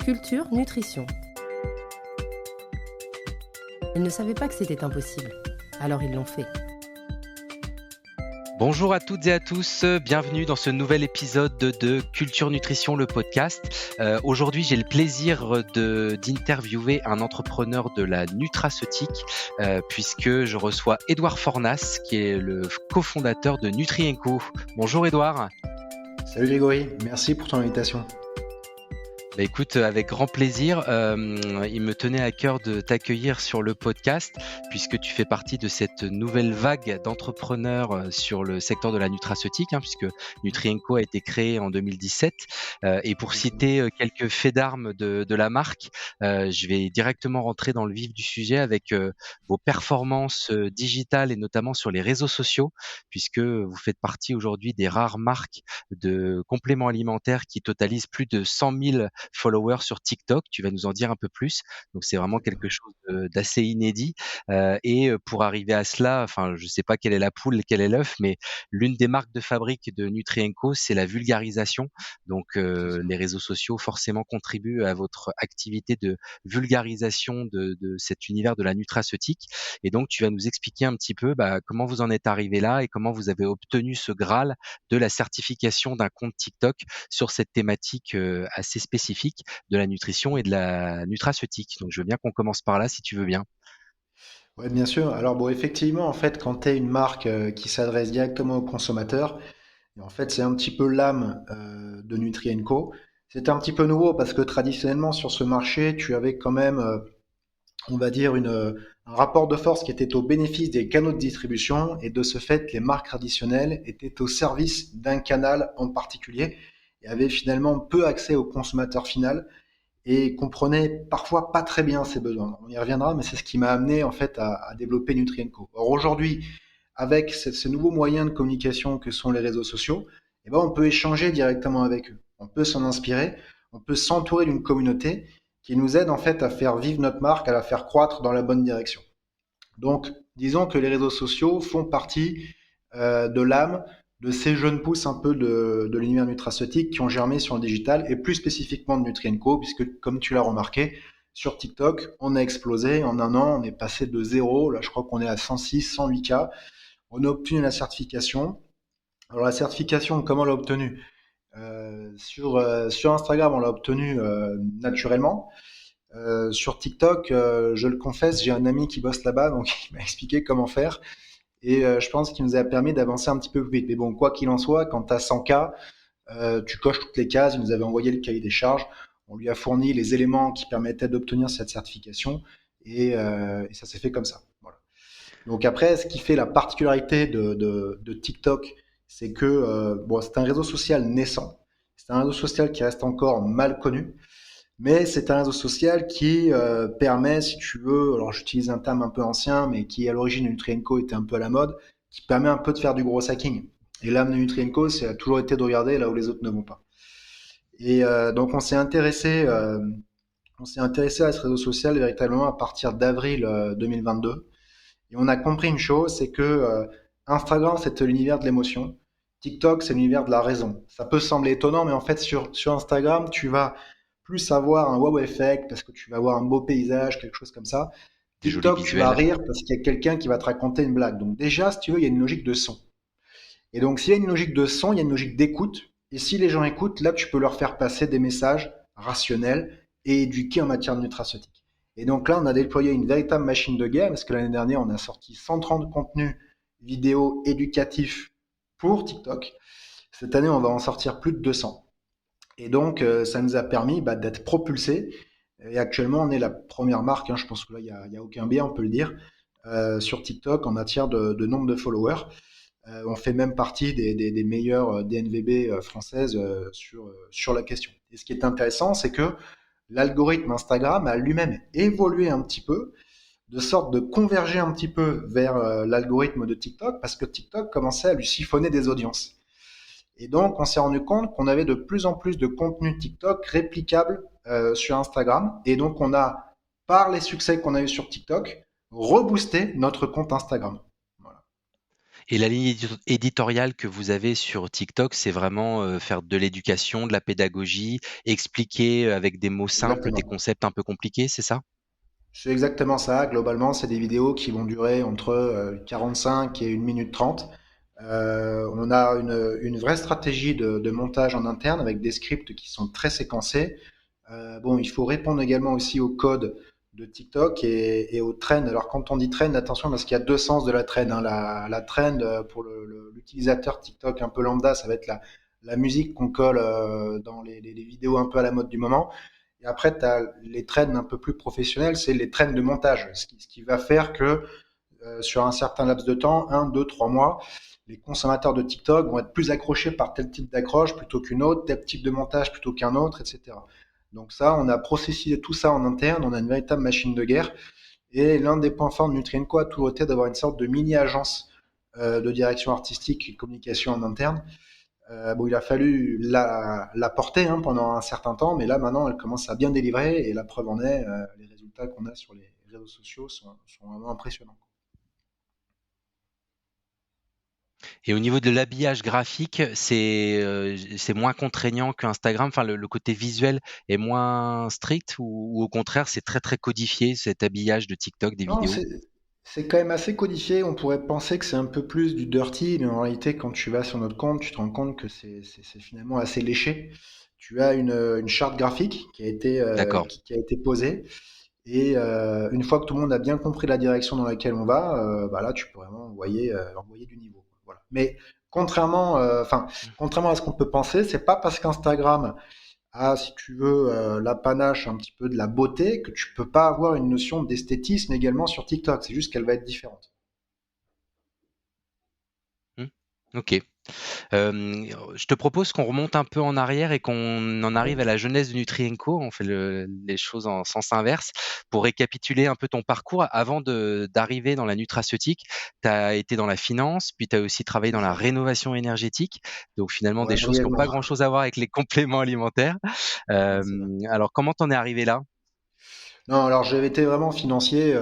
Culture Nutrition. Ils ne savaient pas que c'était impossible, alors ils l'ont fait. Bonjour à toutes et à tous, bienvenue dans ce nouvel épisode de Culture Nutrition, le podcast. Aujourd'hui, j'ai le plaisir d'interviewer un entrepreneur de la nutraceutique, puisque je reçois Édouard Fornas, qui est le cofondateur de Nutri&Co. Bonjour Édouard. Salut Grégory, merci pour ton invitation. Bah écoute, avec grand plaisir. Il me tenait à cœur de t'accueillir sur le podcast puisque tu fais partie de cette nouvelle vague d'entrepreneurs sur le secteur de la nutraceutique, puisque Nutri&Co a été créé en 2017. Et pour citer quelques faits d'armes de la marque, je vais directement rentrer dans le vif du sujet avec vos performances digitales et notamment sur les réseaux sociaux, puisque vous faites partie aujourd'hui des rares marques de compléments alimentaires qui totalisent plus de 100 000 followers sur TikTok. Tu vas nous en dire un peu plus. Donc c'est vraiment quelque chose d'assez inédit. Et pour arriver à cela, enfin je sais pas quelle est la poule, quel est l'œuf, mais l'une des marques de fabrique de Nutri&Co, c'est la vulgarisation. Donc les réseaux sociaux forcément contribuent à votre activité de vulgarisation de cet univers de la nutraceutique. Et donc tu vas nous expliquer un petit peu comment vous en êtes arrivé là et comment vous avez obtenu ce Graal de la certification d'un compte TikTok sur cette thématique assez spécifique de la nutrition et de la nutraceutique. Donc je veux bien qu'on commence par là si tu veux bien. Ouais, bien sûr. Alors bon, effectivement, en fait, quand tu es une marque qui s'adresse directement aux consommateurs, et en fait, c'est un petit peu l'âme de Nutri&Co. C'est un petit peu nouveau parce que traditionnellement sur ce marché, tu avais quand même, on va dire, un rapport de force qui était au bénéfice des canaux de distribution et de ce fait, les marques traditionnelles étaient au service d'un canal en particulier et avaient finalement peu accès au consommateur final et comprenaient parfois pas très bien ses besoins. On y reviendra, mais c'est ce qui m'a amené en fait à développer Nutri&Co. Or aujourd'hui, avec ces nouveaux moyens de communication que sont les réseaux sociaux, eh ben, on peut échanger directement avec eux. On peut s'en inspirer, on peut s'entourer d'une communauté qui nous aide en fait à faire vivre notre marque, à la faire croître dans la bonne direction. Donc, disons que les réseaux sociaux font partie de l'âme de ces jeunes pousses un peu de l'univers nutraceutique qui ont germé sur le digital et plus spécifiquement de Nutri&Co, puisque comme tu l'as remarqué, sur TikTok, on a explosé. En un an, on est passé de 0, là je crois qu'on est à 106, 108 cas. On a obtenu la certification. Alors la certification, comment on l'a obtenue sur Instagram, on l'a obtenue naturellement. Sur TikTok, je le confesse, j'ai un ami qui bosse là-bas, donc il m'a expliqué comment faire. Et je pense qu'il nous a permis d'avancer un petit peu plus vite. Mais bon, quoi qu'il en soit, quand tu as 100 cas, tu coches toutes les cases. Il nous avait envoyé le cahier des charges. On lui a fourni les éléments qui permettaient d'obtenir cette certification. Et ça s'est fait comme ça. Voilà. Donc après, ce qui fait la particularité de TikTok, c'est que bon, c'est un réseau social naissant. C'est un réseau social qui reste encore mal connu. Mais c'est un réseau social qui permet, si tu veux, alors j'utilise un terme un peu ancien, mais qui à l'origine de Nutri&Co était un peu à la mode, qui permet un peu de faire du gros hacking. Et l'âme de Nutri&Co, ça a toujours été de regarder là où les autres ne vont pas. Et donc on s'est intéressé à ce réseau social véritablement à partir d'avril 2022. Et on a compris une chose, c'est que Instagram, c'est l'univers de l'émotion. TikTok, c'est l'univers de la raison. Ça peut sembler étonnant, mais en fait, sur Instagram, tu vas plus avoir un wow effect parce que tu vas avoir un beau paysage, quelque chose comme ça. Des jolis TikTok, tu vas visuels. rire parce qu'il y a quelqu'un qui va te raconter une blague. Donc déjà, si tu veux, il y a une logique de son. Et donc, s'il y a une logique de son, il y a une logique d'écoute. Et si les gens écoutent, là, tu peux leur faire passer des messages rationnels et éduqués en matière de nutraceutique. Et donc là, on a déployé une véritable machine de guerre parce que l'année dernière, on a sorti 130 contenus vidéo éducatifs pour TikTok. Cette année, on va en sortir plus de 200. Et donc, ça nous a permis d'être propulsés. Et actuellement, on est la première marque, je pense que là, il y a aucun biais, on peut le dire, sur TikTok en matière de nombre de followers. On fait même partie des meilleures DNVB françaises sur la question. Et ce qui est intéressant, c'est que l'algorithme Instagram a lui-même évolué un petit peu, de sorte de converger un petit peu vers l'algorithme de TikTok, parce que TikTok commençait à lui siphonner des audiences. Et donc, on s'est rendu compte qu'on avait de plus en plus de contenu TikTok réplicable sur Instagram. Et donc, on a, par les succès qu'on a eu sur TikTok, reboosté notre compte Instagram. Voilà. Et la ligne éditoriale que vous avez sur TikTok, c'est vraiment, faire de l'éducation, de la pédagogie, expliquer, avec des mots simples des Exactement. concepts un peu compliqués, c'est ça? C'est exactement ça. Globalement, c'est des vidéos qui vont durer entre 45 et 1 minute 30. On a une vraie stratégie de montage en interne avec des scripts qui sont très séquencés. Bon, il faut répondre également aussi au code de TikTok et aux trends. Alors, quand on dit trend, attention parce qu'il y a deux sens de la trend, hein. La trend pour l'utilisateur TikTok un peu lambda, ça va être la musique qu'on colle dans les vidéos un peu à la mode du moment. Et après, tu as les trends un peu plus professionnels, c'est les trends de montage, ce qui va faire que sur un certain laps de temps, 1, 2, 3 mois, les consommateurs de TikTok vont être plus accrochés par tel type d'accroche plutôt qu'une autre, tel type de montage plutôt qu'un autre, etc. Donc ça, on a processé tout ça en interne, on a une véritable machine de guerre. Et l'un des points forts de Nutrienco a toujours été d'avoir une sorte de mini-agence de direction artistique et communication en interne. Bon, il a fallu la porter hein, pendant un certain temps, mais là maintenant elle commence à bien délivrer et la preuve en est, les résultats qu'on a sur les réseaux sociaux sont vraiment impressionnants. Et au niveau de l'habillage graphique, c'est moins contraignant qu'Instagram? Enfin, le côté visuel est moins strict ou au contraire, c'est très, très codifié, cet habillage de TikTok, des Non, vidéos? c'est quand même assez codifié. On pourrait penser que c'est un peu plus du dirty, mais en réalité, quand tu vas sur notre compte, tu te rends compte que c'est finalement assez léché. Tu as une charte graphique D'accord. qui a été posée. Et une fois que tout le monde a bien compris la direction dans laquelle on va, bah là, tu peux vraiment envoyer du niveau. Voilà. Mais contrairement à ce qu'on peut penser, c'est pas parce qu'Instagram a, si tu veux, l'apanage un petit peu de la beauté que tu peux pas avoir une notion d'esthétisme également sur TikTok. C'est juste qu'elle va être différente. Mmh. OK. Je te propose qu'on remonte un peu en arrière et qu'on en arrive à Oui. la jeunesse de Nutrien&Co. On fait les choses en sens inverse. Pour récapituler un peu ton parcours, avant d'arriver dans la nutraceutique, tu as été dans la finance, puis tu as aussi travaillé C'est dans la ça. rénovation énergétique. Donc finalement, Ouais, des choses qui n'ont brièvement. pas grand-chose à voir avec les compléments alimentaires. Ouais, c'est vrai. Alors comment t'en es arrivé là? Non, alors j'avais été vraiment financier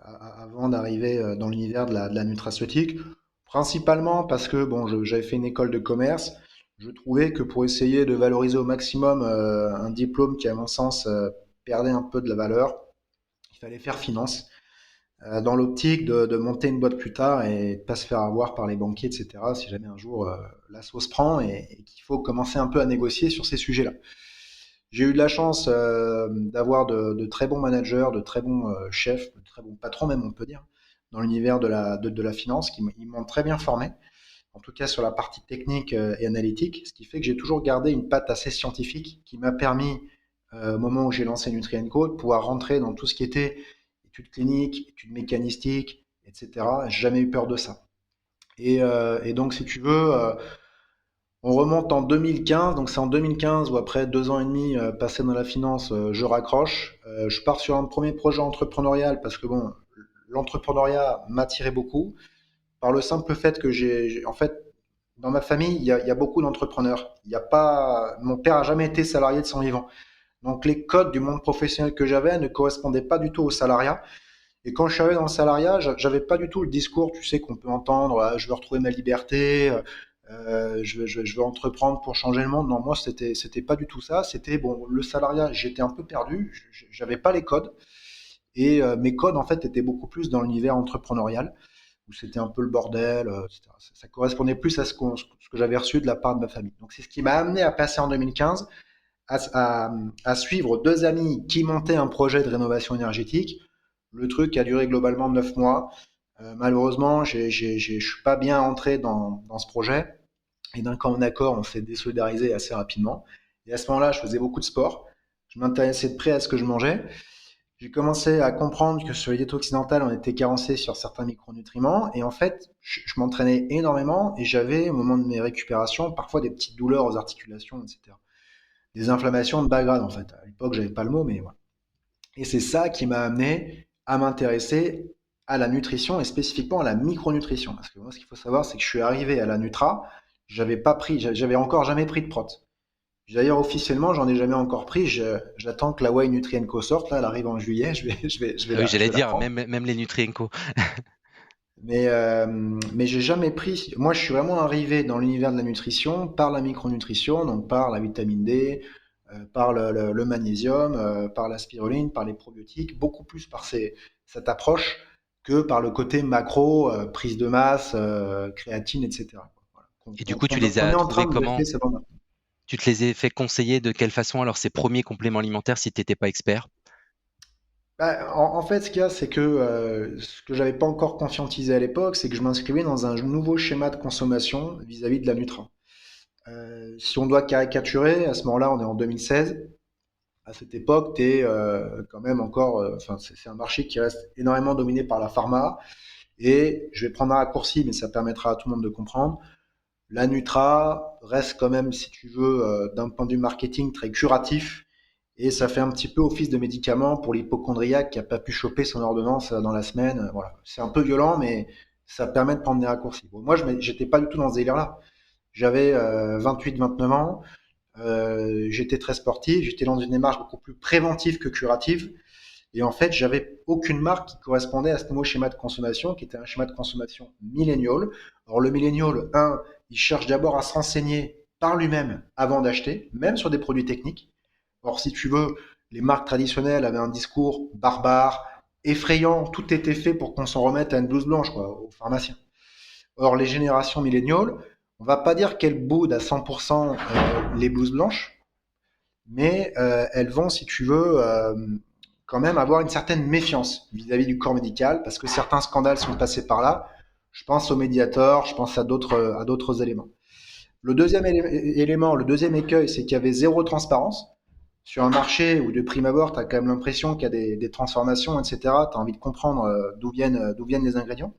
avant d'arriver dans l'univers de la nutraceutique, principalement parce que bon, j'avais fait une école de commerce. Je trouvais que pour essayer de valoriser au maximum un diplôme qui, à mon sens, perdait un peu de la valeur, il fallait faire finance, dans l'optique de monter une boîte plus tard et de pas se faire avoir par les banquiers, etc. Si jamais un jour la sauce prend et qu'il faut commencer un peu à négocier sur ces sujets-là. J'ai eu de la chance d'avoir de très bons managers, de très bons chefs, de très bons patrons même on peut dire, dans l'univers de la finance, ils m'ont très bien formé, en tout cas sur la partie technique et analytique, ce qui fait que j'ai toujours gardé une patte assez scientifique qui m'a permis, au moment où j'ai lancé Nutrien&Co, de pouvoir rentrer dans tout ce qui était études cliniques, études mécanistiques, etc. J'ai jamais eu peur de ça. Et donc, si tu veux, on remonte en 2015, donc c'est en 2015 où après 2 ans et demi passé dans la finance, je raccroche. Je pars sur un premier projet entrepreneurial parce que bon, l'entrepreneuriat m'attirait beaucoup par le simple fait que en fait, dans ma famille, il y a beaucoup d'entrepreneurs. Il y a pas, mon père a jamais été salarié de son vivant. Donc les codes du monde professionnel que j'avais ne correspondaient pas du tout au salariat. Et quand je suis arrivé dans le salariat, j'avais pas du tout le discours, tu sais, qu'on peut entendre, ah, je veux retrouver ma liberté, je veux entreprendre pour changer le monde. Non, moi, c'était pas du tout ça. C'était, bon, le salariat, j'étais un peu perdu, j'avais pas les codes. Et mes codes, en fait, étaient beaucoup plus dans l'univers entrepreneurial, où c'était un peu le bordel, etc. Ça correspondait plus à ce que j'avais reçu de la part de ma famille. Donc, c'est ce qui m'a amené à passer en 2015 à suivre deux amis qui montaient un projet de rénovation énergétique. Le truc a duré globalement 9 mois. Malheureusement, je suis pas bien entré dans ce projet. Et d'un commun accord, on s'est désolidarisé assez rapidement. Et à ce moment-là, je faisais beaucoup de sport. Je m'intéressais de près à ce que je mangeais. J'ai commencé à comprendre que sur les diètes occidentales, on était carencé sur certains micronutriments. Et en fait, je m'entraînais énormément et j'avais, au moment de mes récupérations, parfois des petites douleurs aux articulations, etc. Des inflammations de bas grade, en fait. À l'époque, j'avais pas le mot, mais voilà. Et c'est ça qui m'a amené à m'intéresser à la nutrition et spécifiquement à la micronutrition. Parce que moi, ce qu'il faut savoir, c'est que je suis arrivé à la Nutra, j'avais encore jamais pris de prot. D'ailleurs, officiellement, j'en ai jamais encore pris. J'attends que la Whey Nutrien Co sorte. Là, elle arrive en juillet. Je vais Ah oui, je j'allais vais la dire, prendre. même les Nutrien&Co. Mais j'ai jamais pris. Moi, je suis vraiment arrivé dans l'univers de la nutrition par la micronutrition, donc par la vitamine D, par le magnésium, par la spiruline, par les probiotiques, beaucoup plus par cette approche que par le côté macro, prise de masse, créatine, etc. Voilà. Et du coup, tu les On as est en train trouvés de le comment? faire, c'est bon. Tu te les as fait conseiller de quelle façon alors ces premiers compléments alimentaires si tu n'étais pas expert? Bah, en fait, ce qu'il y a, c'est que ce que j'avais pas encore conscientisé à l'époque, c'est que je m'inscrivais dans un nouveau schéma de consommation vis-à-vis de la Nutra. Si on doit caricaturer, à ce moment-là, on est en 2016. À cette époque, tu es quand même encore, enfin, c'est un marché qui reste énormément dominé par la pharma. Et je vais prendre un raccourci, mais ça permettra à tout le monde de comprendre. La Nutra reste quand même, si tu veux, d'un point de vue marketing, très curatif. Et ça fait un petit peu office de médicament pour l'hypochondriaque qui n'a pas pu choper son ordonnance dans la semaine. Voilà. C'est un peu violent, mais ça permet de prendre des raccourcis. Bon, moi, je n'étais pas du tout dans ce délire-là. J'avais 28-29 ans. J'étais très sportif, j'étais dans une démarche beaucoup plus préventive que curative. Et en fait, j'avais aucune marque qui correspondait à ce nouveau schéma de consommation, qui était un schéma de consommation millénial. Alors le millénial, il cherche d'abord à se renseigner par lui-même avant d'acheter, même sur des produits techniques. Or, si tu veux, les marques traditionnelles avaient un discours barbare, effrayant, tout était fait pour qu'on s'en remette à une blouse blanche, quoi, aux pharmaciens. Or, les générations milléniales, on va pas dire qu'elles boudent à 100% les blouses blanches, mais elles vont, si tu veux, quand même avoir une certaine méfiance vis-à-vis du corps médical, parce que certains scandales sont passés par là. Je pense au Mediator, je pense à d'autres éléments. Le deuxième élément, le deuxième écueil, c'est qu'il y avait zéro transparence. Sur un marché où de prime abord, tu as quand même l'impression qu'il y a des transformations, etc., tu as envie de comprendre d'où viennent les ingrédients.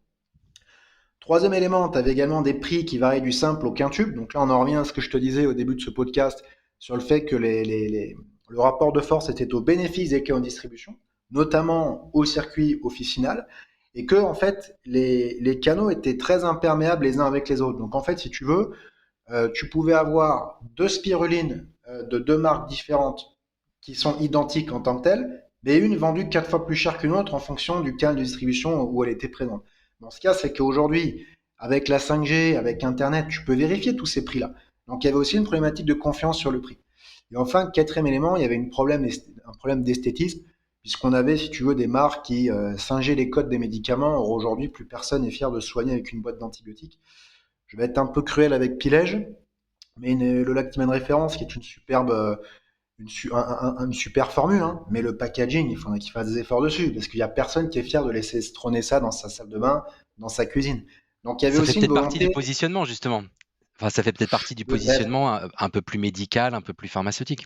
Troisième élément, tu avais également des prix qui variaient du simple au quintube. Donc là, on en revient à ce que je te disais au début de ce podcast sur le fait que le rapport de force était au bénéfice des cas en distribution, notamment au circuit officinal, et que en fait, les canaux étaient très imperméables les uns avec les autres. Donc en fait, si tu veux, tu pouvais avoir deux spirulines de deux marques différentes qui sont identiques en tant que telles, mais une vendue 4 fois plus cher qu'une autre en fonction du canal de distribution où elle était présente. Dans ce cas, c'est qu'aujourd'hui, avec la 5G, avec Internet, tu peux vérifier tous ces prix-là. Donc il y avait aussi une problématique de confiance sur le prix. Et enfin, quatrième élément, il y avait un problème d'esthétisme, puisqu'on avait, si tu veux, des marques qui singeaient les codes des médicaments. Or aujourd'hui, plus personne n'est fier de se soigner avec une boîte d'antibiotiques. Je vais être un peu cruel avec Pilège, mais le Lactimène référence, qui est une superbe, une super formule, hein, mais le packaging, il faudrait qu'il fasse des efforts dessus, parce qu'il n'y a personne qui est fier de laisser se trôner ça dans sa salle de bain, dans sa cuisine. Donc il y avait Ça fait aussi une peut-être partie du volonté, positionnement, justement. Enfin, ça fait peut-être partie du peut-être, positionnement un peu plus médical, un peu plus pharmaceutique.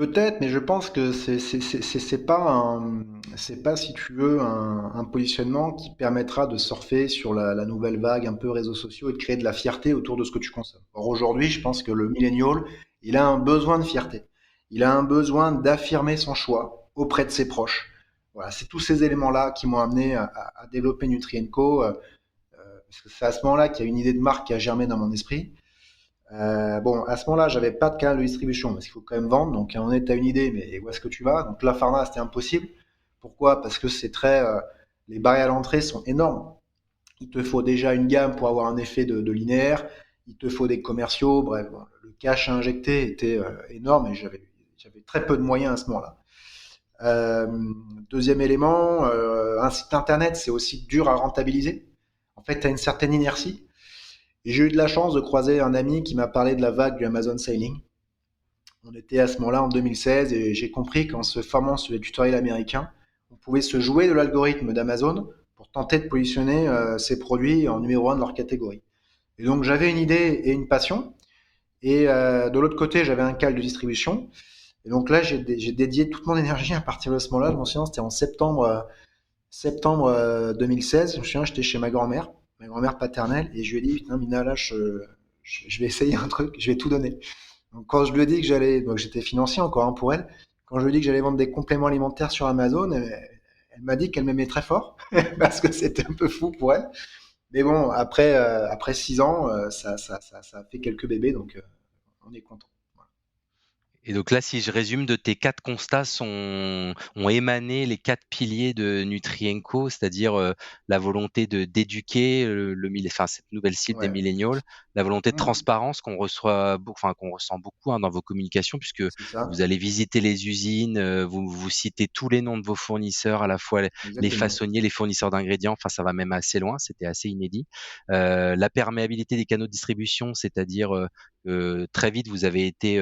peut-être, mais je pense que c'est pas, si tu veux, un positionnement qui permettra de surfer sur la nouvelle vague un peu réseaux sociaux et de créer de la fierté autour de ce que tu consommes. Or aujourd'hui, je pense que le millennial, il a un besoin de fierté. Il a un besoin d'affirmer son choix auprès de ses proches. Voilà, c'est tous ces éléments-là qui m'ont amené à développer Nutrienco, parce que c'est à ce moment-là qu'il y a une idée de marque qui a germé dans mon esprit. Bon, à ce moment-là, j'avais pas de canal de distribution parce qu'il faut quand même vendre. Donc, on est à une idée, mais où est-ce que tu vas? Donc, la pharma, c'était impossible. Pourquoi? Parce que les barrières à l'entrée sont énormes. Il te faut déjà une gamme pour avoir un effet de linéaire. Il te faut des commerciaux. Bref, bon, le cash à injecter était énorme et j'avais très peu de moyens à ce moment-là. Euh, Deuxième élément, un site internet, c'est aussi dur à rentabiliser. En fait, tu as une certaine inertie. Et j'ai eu de la chance de croiser un ami qui m'a parlé de la vague du Amazon Sailing. On était à ce moment-là en 2016 et j'ai compris qu'en se formant sur les tutoriels américains, on pouvait se jouer de l'algorithme d'Amazon pour tenter de positionner ces produits en numéro un de leur catégorie. Et donc j'avais une idée et une passion. Et de l'autre côté, j'avais un cal de distribution. Et donc là, j'ai dédié toute mon énergie à partir de ce moment-là. Je m'en souviens, c'était en septembre 2016. Je me souviens, j'étais chez ma grand-mère paternelle, et je lui ai dit, putain, Mina, là, je vais essayer un truc, je vais tout donner. Donc quand je lui ai dit que j'allais, donc j'étais financier encore hein, pour elle, quand je lui ai dit que j'allais vendre des compléments alimentaires sur Amazon, elle m'a dit qu'elle m'aimait très fort, parce que c'était un peu fou pour elle. Mais bon, après 6 ans, ça a fait quelques bébés, donc on est content. Voilà. Et donc là, si je résume, de tes 4 constats ont émané les 4 piliers de Nutrien-Co, c'est-à-dire, la volonté d'éduquer, enfin, cette nouvelle cible des Ouais, millennials, la volonté de Mhm. transparence qu'on ressent beaucoup, hein, dans vos communications puisque C'est vous ça, allez visiter les usines, vous citez tous les noms de vos fournisseurs, à la fois les exactement. façonniers, les fournisseurs d'ingrédients, enfin, ça va même assez loin, c'était assez inédit. La perméabilité des canaux de distribution, c'est-à-dire, très vite vous avez été,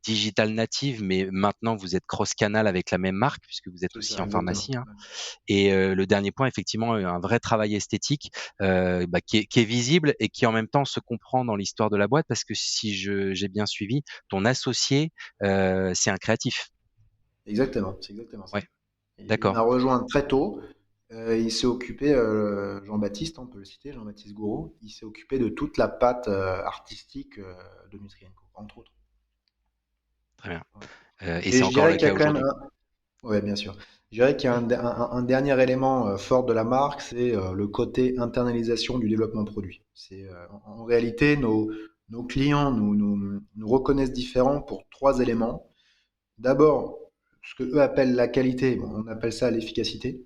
digital native, mais maintenant vous êtes cross-canal avec la même marque puisque vous êtes C'est aussi ça, en exactement. pharmacie, hein. Ouais. Et le dernier point, effectivement, un vrai travail esthétique qui est visible et qui en même temps se comprend dans l'histoire de la boîte parce que si j'ai bien suivi, ton associé, c'est un créatif. Exactement, c'est exactement ça. Ouais, Il m'a d'accord. rejoint très tôt. Il s'est occupé, Jean-Baptiste, on peut le citer, Jean-Baptiste Gouraud, il s'est occupé de toute la patte artistique de Nutrien-Co, entre autres. Très bien. Ouais. Et Et c'est je encore dirais le qu'il y a cas quand même aujourd'hui. un, ouais, bien sûr. Je dirais qu'il y a un dernier élément fort de la marque, c'est le côté internalisation du développement produit. En réalité, nos clients nous reconnaissent différents pour trois éléments. D'abord, ce que eux appellent la qualité, bon, on appelle ça l'efficacité.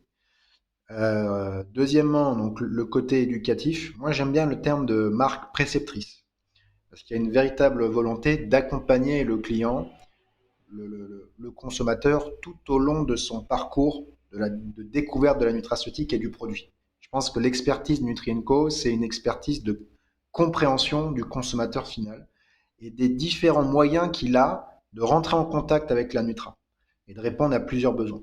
Deuxièmement, donc le côté éducatif. Moi, j'aime bien le terme de marque préceptrice, parce qu'il y a une véritable volonté d'accompagner le client, le consommateur, tout au long de son parcours de découverte de la nutraceutique et du produit. Je pense que l'expertise Nutrien-Co, c'est une expertise de compréhension du consommateur final et des différents moyens qu'il a de rentrer en contact avec la Nutra et de répondre à plusieurs besoins.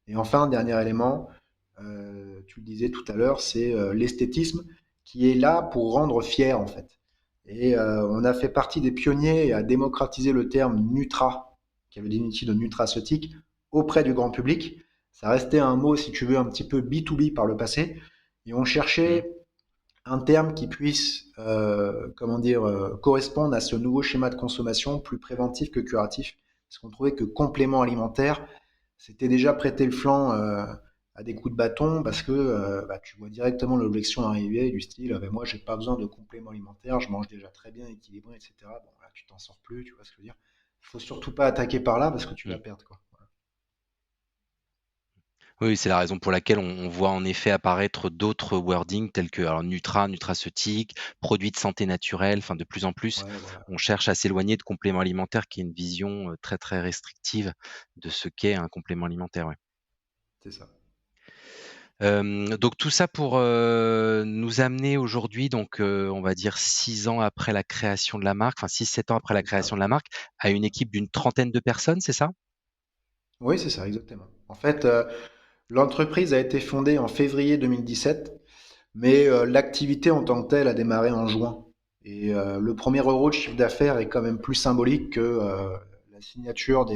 Et enfin, dernier élément, tu le disais tout à l'heure, c'est l'esthétisme qui est là pour rendre fier en fait. Et on a fait partie des pionniers à démocratiser le terme Nutra, qui avait des outils de nutraceutique, auprès du grand public. Ça restait un mot, si tu veux, un petit peu B2B par le passé. Et on Mmh. cherchait un terme qui puisse, comment dire, correspondre à ce nouveau schéma de consommation plus préventif que curatif. Parce qu'on trouvait que complément alimentaire, c'était déjà prêter le flanc à des coups de bâton parce que tu vois directement l'objection arriver du style moi j'ai pas besoin de complément alimentaire, je mange déjà très bien équilibré, etc. Bon là tu t'en sors plus, tu vois ce que je veux dire. Il faut surtout pas attaquer par là parce que tu vas Mmh. perdre quoi. Voilà. Oui, c'est la raison pour laquelle on voit en effet apparaître d'autres wordings tels que alors nutraceutique, produits de santé naturelle, enfin de plus en plus, Ouais, voilà, on cherche à s'éloigner de compléments alimentaires qui est une vision, très, très restrictive de ce qu'est un complément alimentaire, ouais. c'est ça. Donc tout ça pour, nous amener aujourd'hui donc, on va dire 6 ans après la création de la marque, enfin 6-7 ans après la C'est ça. création de la marque, à une équipe d'une trentaine de personnes, c'est ça? Oui, c'est ça, exactement. En fait, l'entreprise a été fondée en février 2017, mais l'activité en tant que telle a démarré en juin. Et le premier euro de chiffre d'affaires est quand même plus symbolique que la signature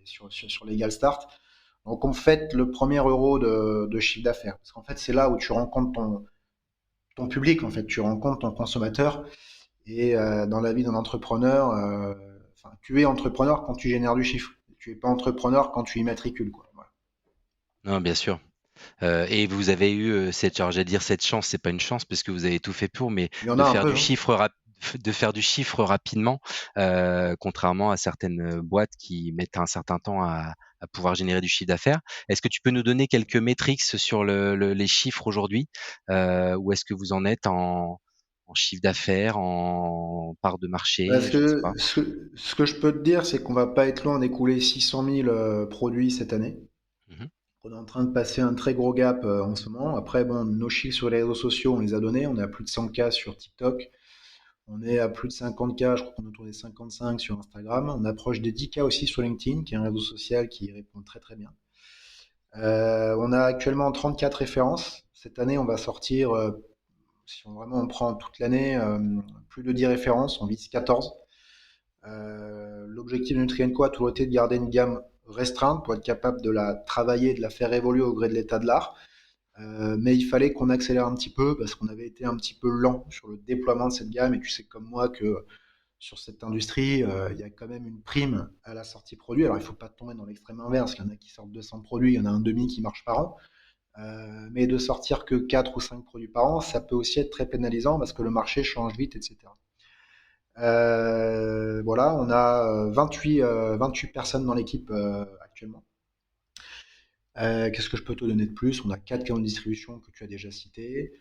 sur Legal Start. Donc on fête le premier euro de chiffre d'affaires. Parce qu'en fait, c'est là où tu rencontres ton public, en fait, tu rencontres ton consommateur. Et dans la vie d'un entrepreneur, enfin, tu es entrepreneur quand tu génères du chiffre. Tu es pas entrepreneur quand tu immatricules, quoi. Voilà. Non, bien sûr. Et vous avez eu, cette alors j'allais dire cette chance, c'est pas une chance parce que vous avez tout fait pour, mais Il y en de a un faire peu, du hein. chiffre de faire du chiffre rapidement, contrairement à certaines, boîtes qui mettent un certain temps à pouvoir générer du chiffre d'affaires. Est-ce que tu peux nous donner quelques métriques sur les chiffres aujourd'hui? Où est-ce que vous en êtes en chiffre d'affaires, en part de marché? Parce Je ne sais que pas. ce que je peux te dire, c'est qu'on va pas être loin d'écouler 600 000 produits cette année. Mmh. On est en train de passer un très gros gap en ce moment. Après, bon, nos chiffres sur les réseaux sociaux, on les a donnés. On est à plus de 100K sur TikTok. On est à plus de 50K, je crois qu'on est autour des 55 sur Instagram. On approche des 10K aussi sur LinkedIn, qui est un réseau social qui répond très très bien. On a actuellement 34 références. Cette année, on va sortir, si on, vraiment on prend toute l'année, plus de 10 références. On vise 14. L'objectif de Nutrien-Co a toujours été de garder une gamme restreinte pour être capable de la travailler, de la faire évoluer au gré de l'état de l'art. Mais il fallait qu'on accélère un petit peu parce qu'on avait été un petit peu lent sur le déploiement de cette gamme. Et tu sais comme moi que sur cette industrie, il y a quand même une prime à la sortie produit. Alors il ne faut pas tomber dans l'extrême inverse. Il y en a qui sortent 200 produits, il y en a un demi qui marche par an. Mais de sortir que 4 ou 5 produits par an, ça peut aussi être très pénalisant parce que le marché change vite, etc. Voilà, on a 28 personnes dans l'équipe actuellement. Qu'est-ce que je peux te donner de plus? On a 4 canaux de distribution que tu as déjà cités.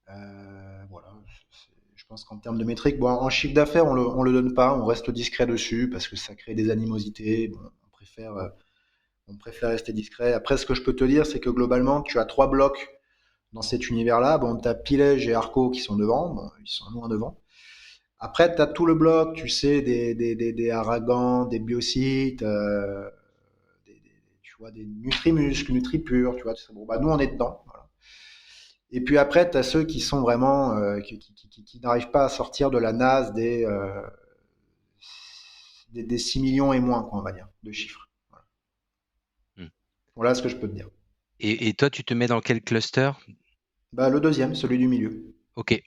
Voilà, je pense qu'en termes de métriques, bon, en chiffre d'affaires, on le donne pas, on reste discret dessus parce que ça crée des animosités. Bon, on préfère rester discret. Après, ce que je peux te dire, c'est que globalement, tu as 3 blocs dans cet univers-là. Bon, tu as Pilège et Arco qui sont devant, bon, ils sont loin devant. Après, tu as tout le bloc, tu sais, des Aragan, des Biocites, tu vois, des Nutrimuscle, Nutripure, tu vois, tout ça. Bon, bah, nous, on est dedans. Voilà. Et puis après, tu as ceux qui sont vraiment, qui n'arrivent pas à sortir de la naze des 6 millions et moins, quoi, on va dire, de chiffres. Voilà. Hmm. Voilà ce que je peux te dire. Et toi, tu te mets dans quel cluster? Bah, le deuxième, celui du milieu. Ok,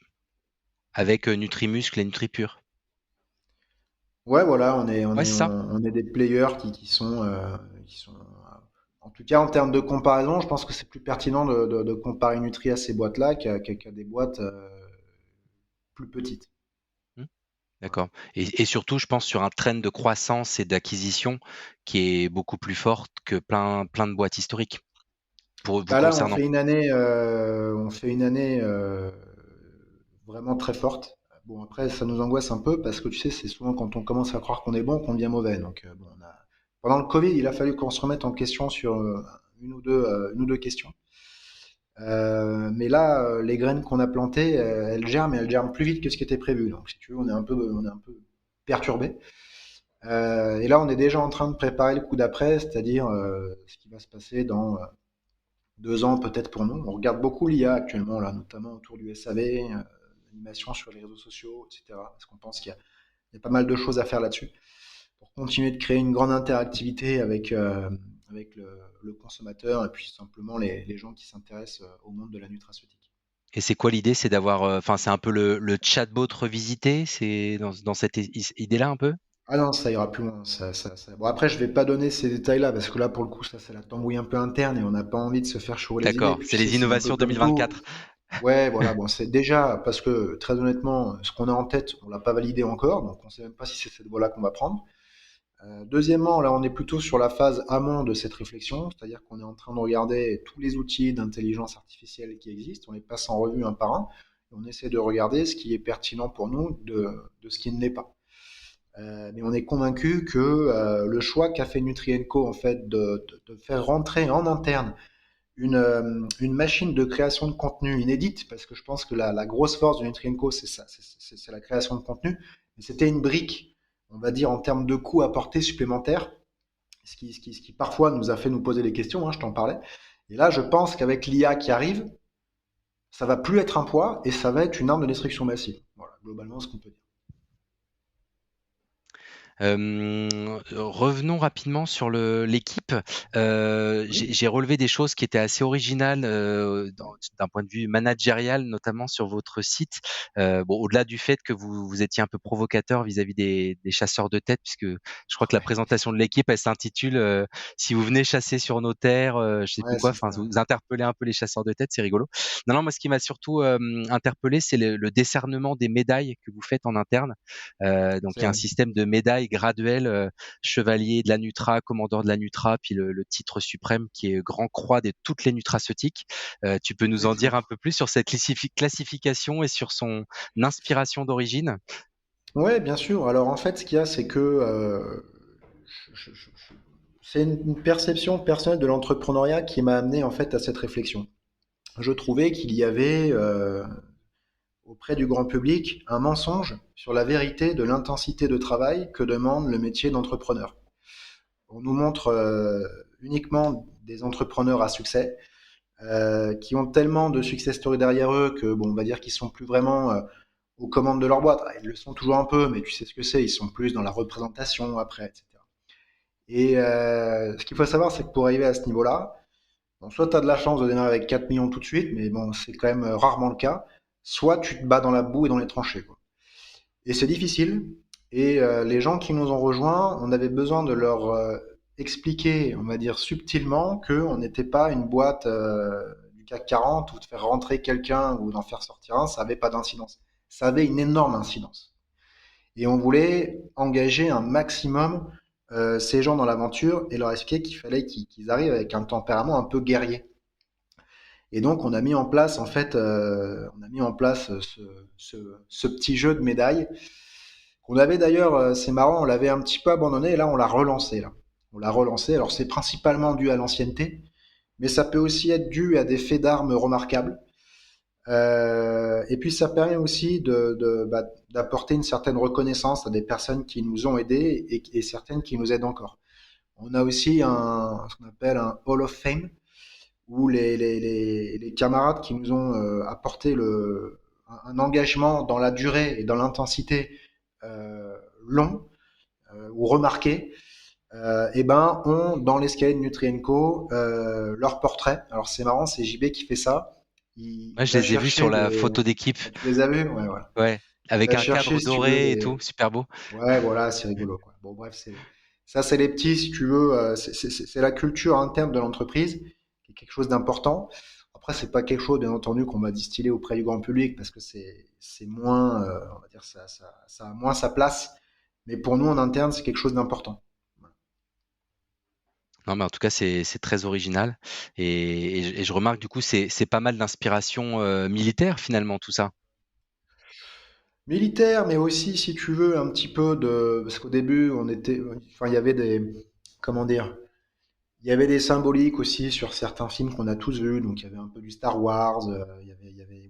avec Nutrimuscle et Nutripure. Ouais, voilà, Ouais, c'est ça. on est des players qui sont, en tout cas en termes de comparaison, je pense que c'est plus pertinent de comparer Nutri à ces boîtes-là qu'à des boîtes plus petites. Hmm. Voilà. D'accord. Et surtout, je pense sur un trend de croissance et d'acquisition qui est beaucoup plus forte que plein de boîtes historiques pour vous Bah là, concernant. on fait une année vraiment très forte. Bon, après, ça nous angoisse un peu parce que tu sais, c'est souvent quand on commence à croire qu'on est bon qu'on devient mauvais. Donc, bon, pendant le Covid, il a fallu qu'on se remette en question sur une ou deux questions. Mais là, les graines qu'on a plantées, elles germent et elles germent plus vite que ce qui était prévu. Donc, si tu veux, on est un peu perturbé. Et là, on est déjà en train de préparer le coup d'après, c'est-à-dire ce qui va se passer dans 2 ans peut-être pour nous. On regarde beaucoup l'IA actuellement, là, notamment autour du SAV, l'animation sur les réseaux sociaux, etc. Parce qu'on pense qu'il y a pas mal de choses à faire là-dessus pour continuer de créer une grande interactivité avec le consommateur et puis simplement les gens qui s'intéressent au monde de la nutraceutique. Et c'est quoi l'idée? C'est d'avoir, enfin, c'est un peu le chatbot revisité? C'est dans cette idée-là un peu? Ah non, ça ira plus loin. Bon, après, je vais pas donner ces détails-là parce que là, pour le coup, ça, c'est la tambouille un peu interne et on n'a pas envie de se faire chourer les idées. D'accord, Puis tu c'est sais, les c'est un peu innovations comme tout. 2024. Ouais, voilà, bon, c'est déjà parce que très honnêtement, ce qu'on a en tête, on l'a pas validé encore, donc on sait même pas si c'est cette voie-là qu'on va prendre. Deuxièmement, là, on est plutôt sur la phase amont de cette réflexion, c'est-à-dire qu'on est en train de regarder tous les outils d'intelligence artificielle qui existent, on les passe en revue un par un, et on essaie de regarder ce qui est pertinent pour nous de ce qui ne l'est pas. Mais on est convaincu que le choix qu'a fait Nutrienco en fait de faire rentrer en interne une machine de création de contenu inédite, parce que je pense que la grosse force de Nutrienco, c'est ça, c'est la création de contenu. Mais c'était une brique, on va dire, en termes de coûts apportés supplémentaires, ce qui parfois nous a fait nous poser des questions, hein, je t'en parlais. Et là, je pense qu'avec l'IA qui arrive, ça va plus être un poids et ça va être une arme de destruction massive. Voilà, globalement, ce qu'on peut dire. Revenons rapidement sur l'équipe. Oui. J'ai relevé des choses qui étaient assez originales d'un point de vue managérial, notamment sur votre site. Bon, au-delà du fait que vous étiez un peu provocateur vis-à-vis des chasseurs de tête, puisque je crois que la présentation de l'équipe, elle s'intitule Si vous venez chasser sur nos terres, je sais plus Ouais, quoi. c'est Enfin, ça. vous interpellez un peu les chasseurs de tête, c'est rigolo. Non, non, moi, ce qui m'a surtout interpellé, c'est le décernement des médailles que vous faites en interne. Donc il C'est y a un vrai. système de médailles graduelles, chevalier de la Nutra, commandeur de la Nutra, puis le titre suprême qui est grand croix de toutes les nutraceutiques. Tu peux nous en dire un Exactement. peu plus sur cette classification et sur son inspiration d'origine? Ouais, bien sûr. Alors en fait, ce qu'il y a, c'est que c'est une perception personnelle de l'entrepreneuriat qui m'a amené en fait à cette réflexion. Je trouvais qu'il y avait auprès du grand public un mensonge sur la vérité de l'intensité de travail que demande le métier d'entrepreneur. On nous montre uniquement des entrepreneurs à succès qui ont tellement de success stories derrière eux que bon, on va dire qu'ils sont plus vraiment aux commandes de leur boîte. Ah, ils le sont toujours un peu, mais tu sais ce que c'est, ils sont plus dans la représentation après, etc. Et ce qu'il faut savoir, c'est que pour arriver à ce niveau-là, bon, soit tu as de la chance de démarrer avec 4 millions tout de suite, mais bon, c'est quand même rarement le cas, soit tu te bats dans la boue et dans les tranchées, quoi. Et c'est difficile, et les gens qui nous ont rejoints, on avait besoin de leur expliquer, on va dire subtilement, qu'on n'était pas une boîte du CAC 40 où de faire rentrer quelqu'un ou d'en faire sortir un, ça n'avait pas d'incidence. Ça avait une énorme incidence. Et on voulait engager un maximum ces gens dans l'aventure et leur expliquer qu'il fallait qu'ils arrivent avec un tempérament un peu guerrier. Et donc, on a mis en place, en fait, on a mis en place ce petit jeu de médailles qu'on avait d'ailleurs, c'est marrant, on l'avait un petit peu abandonné et là, on l'a relancé. Là. On l'a relancé. Alors, c'est principalement dû à l'ancienneté, mais ça peut aussi être dû à des faits d'armes remarquables. Et puis, ça permet aussi d'apporter une certaine reconnaissance à des personnes qui nous ont aidés et certaines qui nous aident encore. On a aussi ce qu'on appelle un Hall of Fame, où les camarades qui nous ont apporté un engagement dans la durée et dans l'intensité long ou remarqué, et ben ont dans l'escalier de Nutrienco leur portrait. Alors c'est marrant, c'est JB qui fait ça. Ouais, Il je va les ai vus chercher sur la des. photo d'équipe. Tu les as vus? Ouais, voilà. Ouais, Il avec va un chercher, cadre si tu veux, doré et tout, super beau. Ouais, voilà, c'est rigolo, quoi. Bon, bref, ça, c'est les petits, si tu veux, c'est la culture interne de l'entreprise, qui est quelque chose d'important. Après, c'est pas quelque chose, bien entendu, qu'on va distiller auprès du grand public, parce que c'est moins, on va dire, ça a moins sa place. Mais pour nous, en interne, c'est quelque chose d'important. Non, mais en tout cas, c'est très original et je remarque du coup, c'est pas mal d'inspiration, militaire finalement tout ça? Militaire, mais aussi, si tu veux, un petit peu parce qu'au début, enfin, il y avait comment dire, il y avait des symboliques aussi sur certains films qu'on a tous vus, donc il y avait un peu du Star Wars,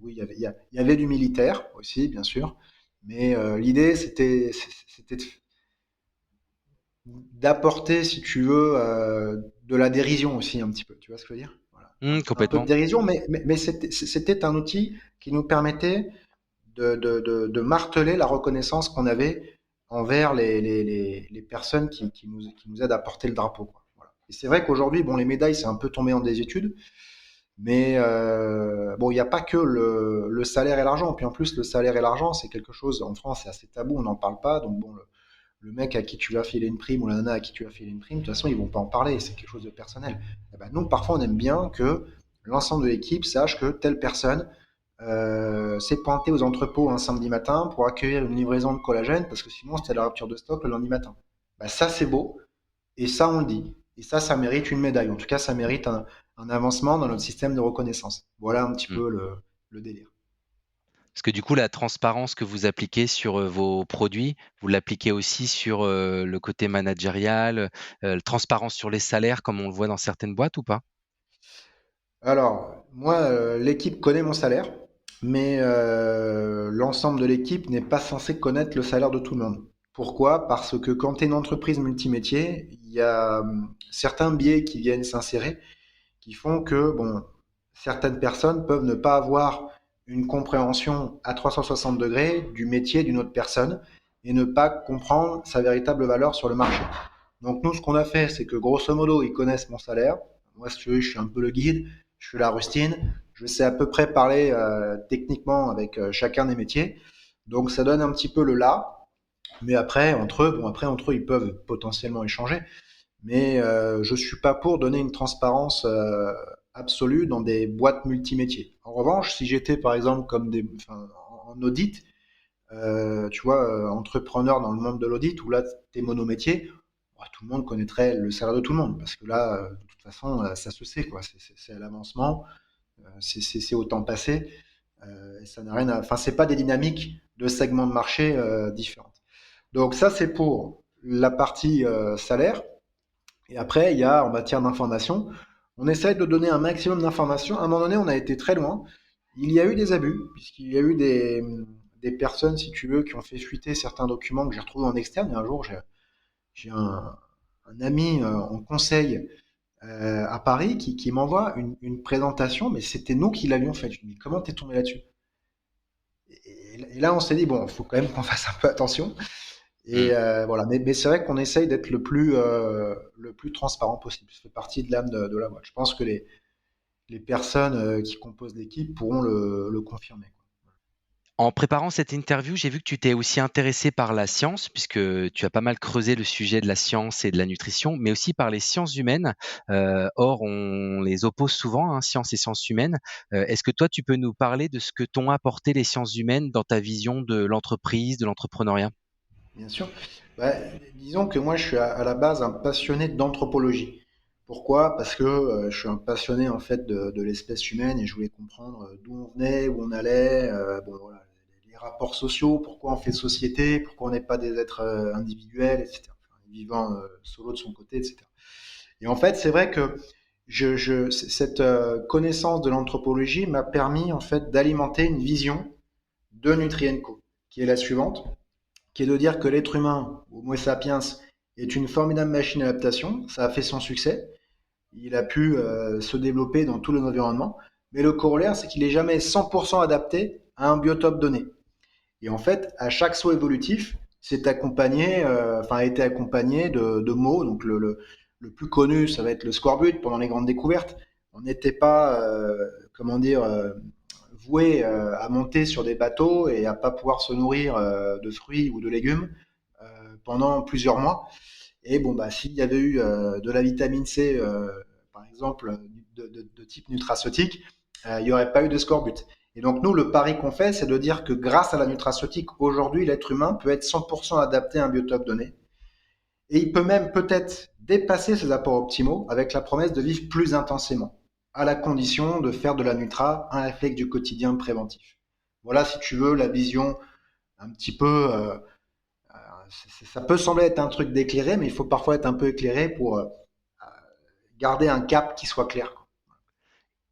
oui, il y avait du militaire aussi, bien sûr, mais l'idée c'était d'apporter, si tu veux, de la dérision aussi un petit peu, tu vois ce que je veux dire? Voilà. Un peu de Complètement. dérision, mais c'était un outil qui nous permettait de marteler la reconnaissance qu'on avait envers les personnes qui nous aident à porter le drapeau, quoi. Voilà. Et c'est vrai qu'aujourd'hui, bon, les médailles, c'est un peu tombé en désuétude, mais bon, il n'y a pas que le salaire et l'argent. Puis en plus, le salaire et l'argent, c'est quelque chose, en France, c'est assez tabou, on n'en parle pas. Donc bon, le mec à qui tu vas filer une prime ou la nana à qui tu vas filer une prime, de toute façon, ils vont pas en parler, c'est quelque chose de personnel. Eh ben, nous, parfois, on aime bien que l'ensemble de l'équipe sache que telle personne s'est pointé aux entrepôts un samedi matin pour accueillir une livraison de collagène parce que sinon c'était la rupture de stock le lundi matin. Bah, ça c'est beau et ça on le dit. Et ça mérite une médaille. En tout cas, ça mérite un avancement dans notre système de reconnaissance. Voilà un petit Mmh. peu le délire. Parce que du coup, la transparence que vous appliquez sur, vos produits, vous l'appliquez aussi sur, le côté managérial, transparence sur les salaires comme on le voit dans certaines boîtes ou pas? Alors, moi, l'équipe connaît mon salaire, mais l'ensemble de l'équipe n'est pas censé connaître le salaire de tout le monde. Pourquoi? Parce que quand tu es une entreprise multimétier, il y a certains biais qui viennent s'insérer qui font que bon, certaines personnes peuvent ne pas avoir une compréhension à 360 degrés du métier d'une autre personne et ne pas comprendre sa véritable valeur sur le marché. Donc nous, ce qu'on a fait, c'est que grosso modo, ils connaissent mon salaire. Moi, si tu veux, je suis un peu le guide, je suis la rustine, je sais à peu près parler techniquement avec chacun des métiers. Donc ça donne un petit peu le là. Mais après, entre eux, ils peuvent potentiellement échanger mais je suis pas pour donner une transparence absolue dans des boîtes multimétiers. En revanche, si j'étais par exemple en audit, tu vois, entrepreneur dans le monde de l'audit, où là, tu es monométier, bah, tout le monde connaîtrait le salaire de tout le monde, parce que là, de toute façon, ça se sait, quoi. C'est à l'avancement, c'est au temps passé, et ça n'a rien à... Enfin, c'est pas des dynamiques de segments de marché différentes. Donc ça, c'est pour la partie salaire. Et après, il y a en matière d'information, on essaye de donner un maximum d'informations. À un moment donné, on a été très loin. Il y a eu des abus, puisqu'il y a eu des personnes, si tu veux, qui ont fait fuiter certains documents que j'ai retrouvés en externe. Et un jour, j'ai un ami en conseil à Paris qui m'envoie une présentation, mais c'était nous qui l'avions faite. Je lui dis, comment t'es tombé là-dessus? Et là, on s'est dit, bon, il faut quand même qu'on fasse un peu attention. Et Mmh. voilà, mais c'est vrai qu'on essaye d'être le plus transparent possible. Ça fait partie de l'âme de la boîte. Je pense que les personnes qui composent l'équipe pourront le confirmer, quoi. En préparant cette interview, j'ai vu que tu t'es aussi intéressé par la science, puisque tu as pas mal creusé le sujet de la science et de la nutrition, mais aussi par les sciences humaines. Or, on les oppose souvent, hein, sciences et sciences humaines. Est-ce que toi, tu peux nous parler de ce que t'ont apporté les sciences humaines dans ta vision de l'entreprise, de l'entrepreneuriat? Bien sûr. Bah, disons que moi, je suis à la base un passionné d'anthropologie. Pourquoi? Parce que je suis un passionné en fait de l'espèce humaine et je voulais comprendre d'où on venait, où on allait, bon, voilà, les rapports sociaux, pourquoi on fait société, pourquoi on n'est pas des êtres individuels, etc. Enfin, vivant solo de son côté, etc. Et en fait, c'est vrai que cette connaissance de l'anthropologie m'a permis en fait d'alimenter une vision de Nutrienco, qui est la suivante, qui est de dire que l'être humain, Homo sapiens, est une formidable machine d'adaptation. Ça a fait son succès. Il a pu se développer dans tout l'environnement. Mais le corollaire, c'est qu'il n'est jamais 100% adapté à un biotope donné. Et en fait, à chaque saut évolutif, c'est accompagné, a été accompagné de mots. Donc le plus connu, ça va être le scorbut pendant les grandes découvertes. On n'était pas, comment dire, voué à monter sur des bateaux et à pas pouvoir se nourrir de fruits ou de légumes euh, pendant plusieurs mois. Et bon, bah, s'il y avait eu de la vitamine C, par exemple, de type nutraceutique, il n'y aurait pas eu de scorbut. Et donc, nous, le pari qu'on fait, c'est de dire que grâce à la nutraceutique, aujourd'hui, l'être humain peut être 100% adapté à un biotope donné. Et il peut même peut-être dépasser ses apports optimaux avec la promesse de vivre plus intensément, à la condition de faire de la nutra un réflexe du quotidien préventif. Voilà, si tu veux, la vision un petit peu. Ça peut sembler être un truc d'éclairé, mais il faut parfois être un peu éclairé pour garder un cap qui soit clair.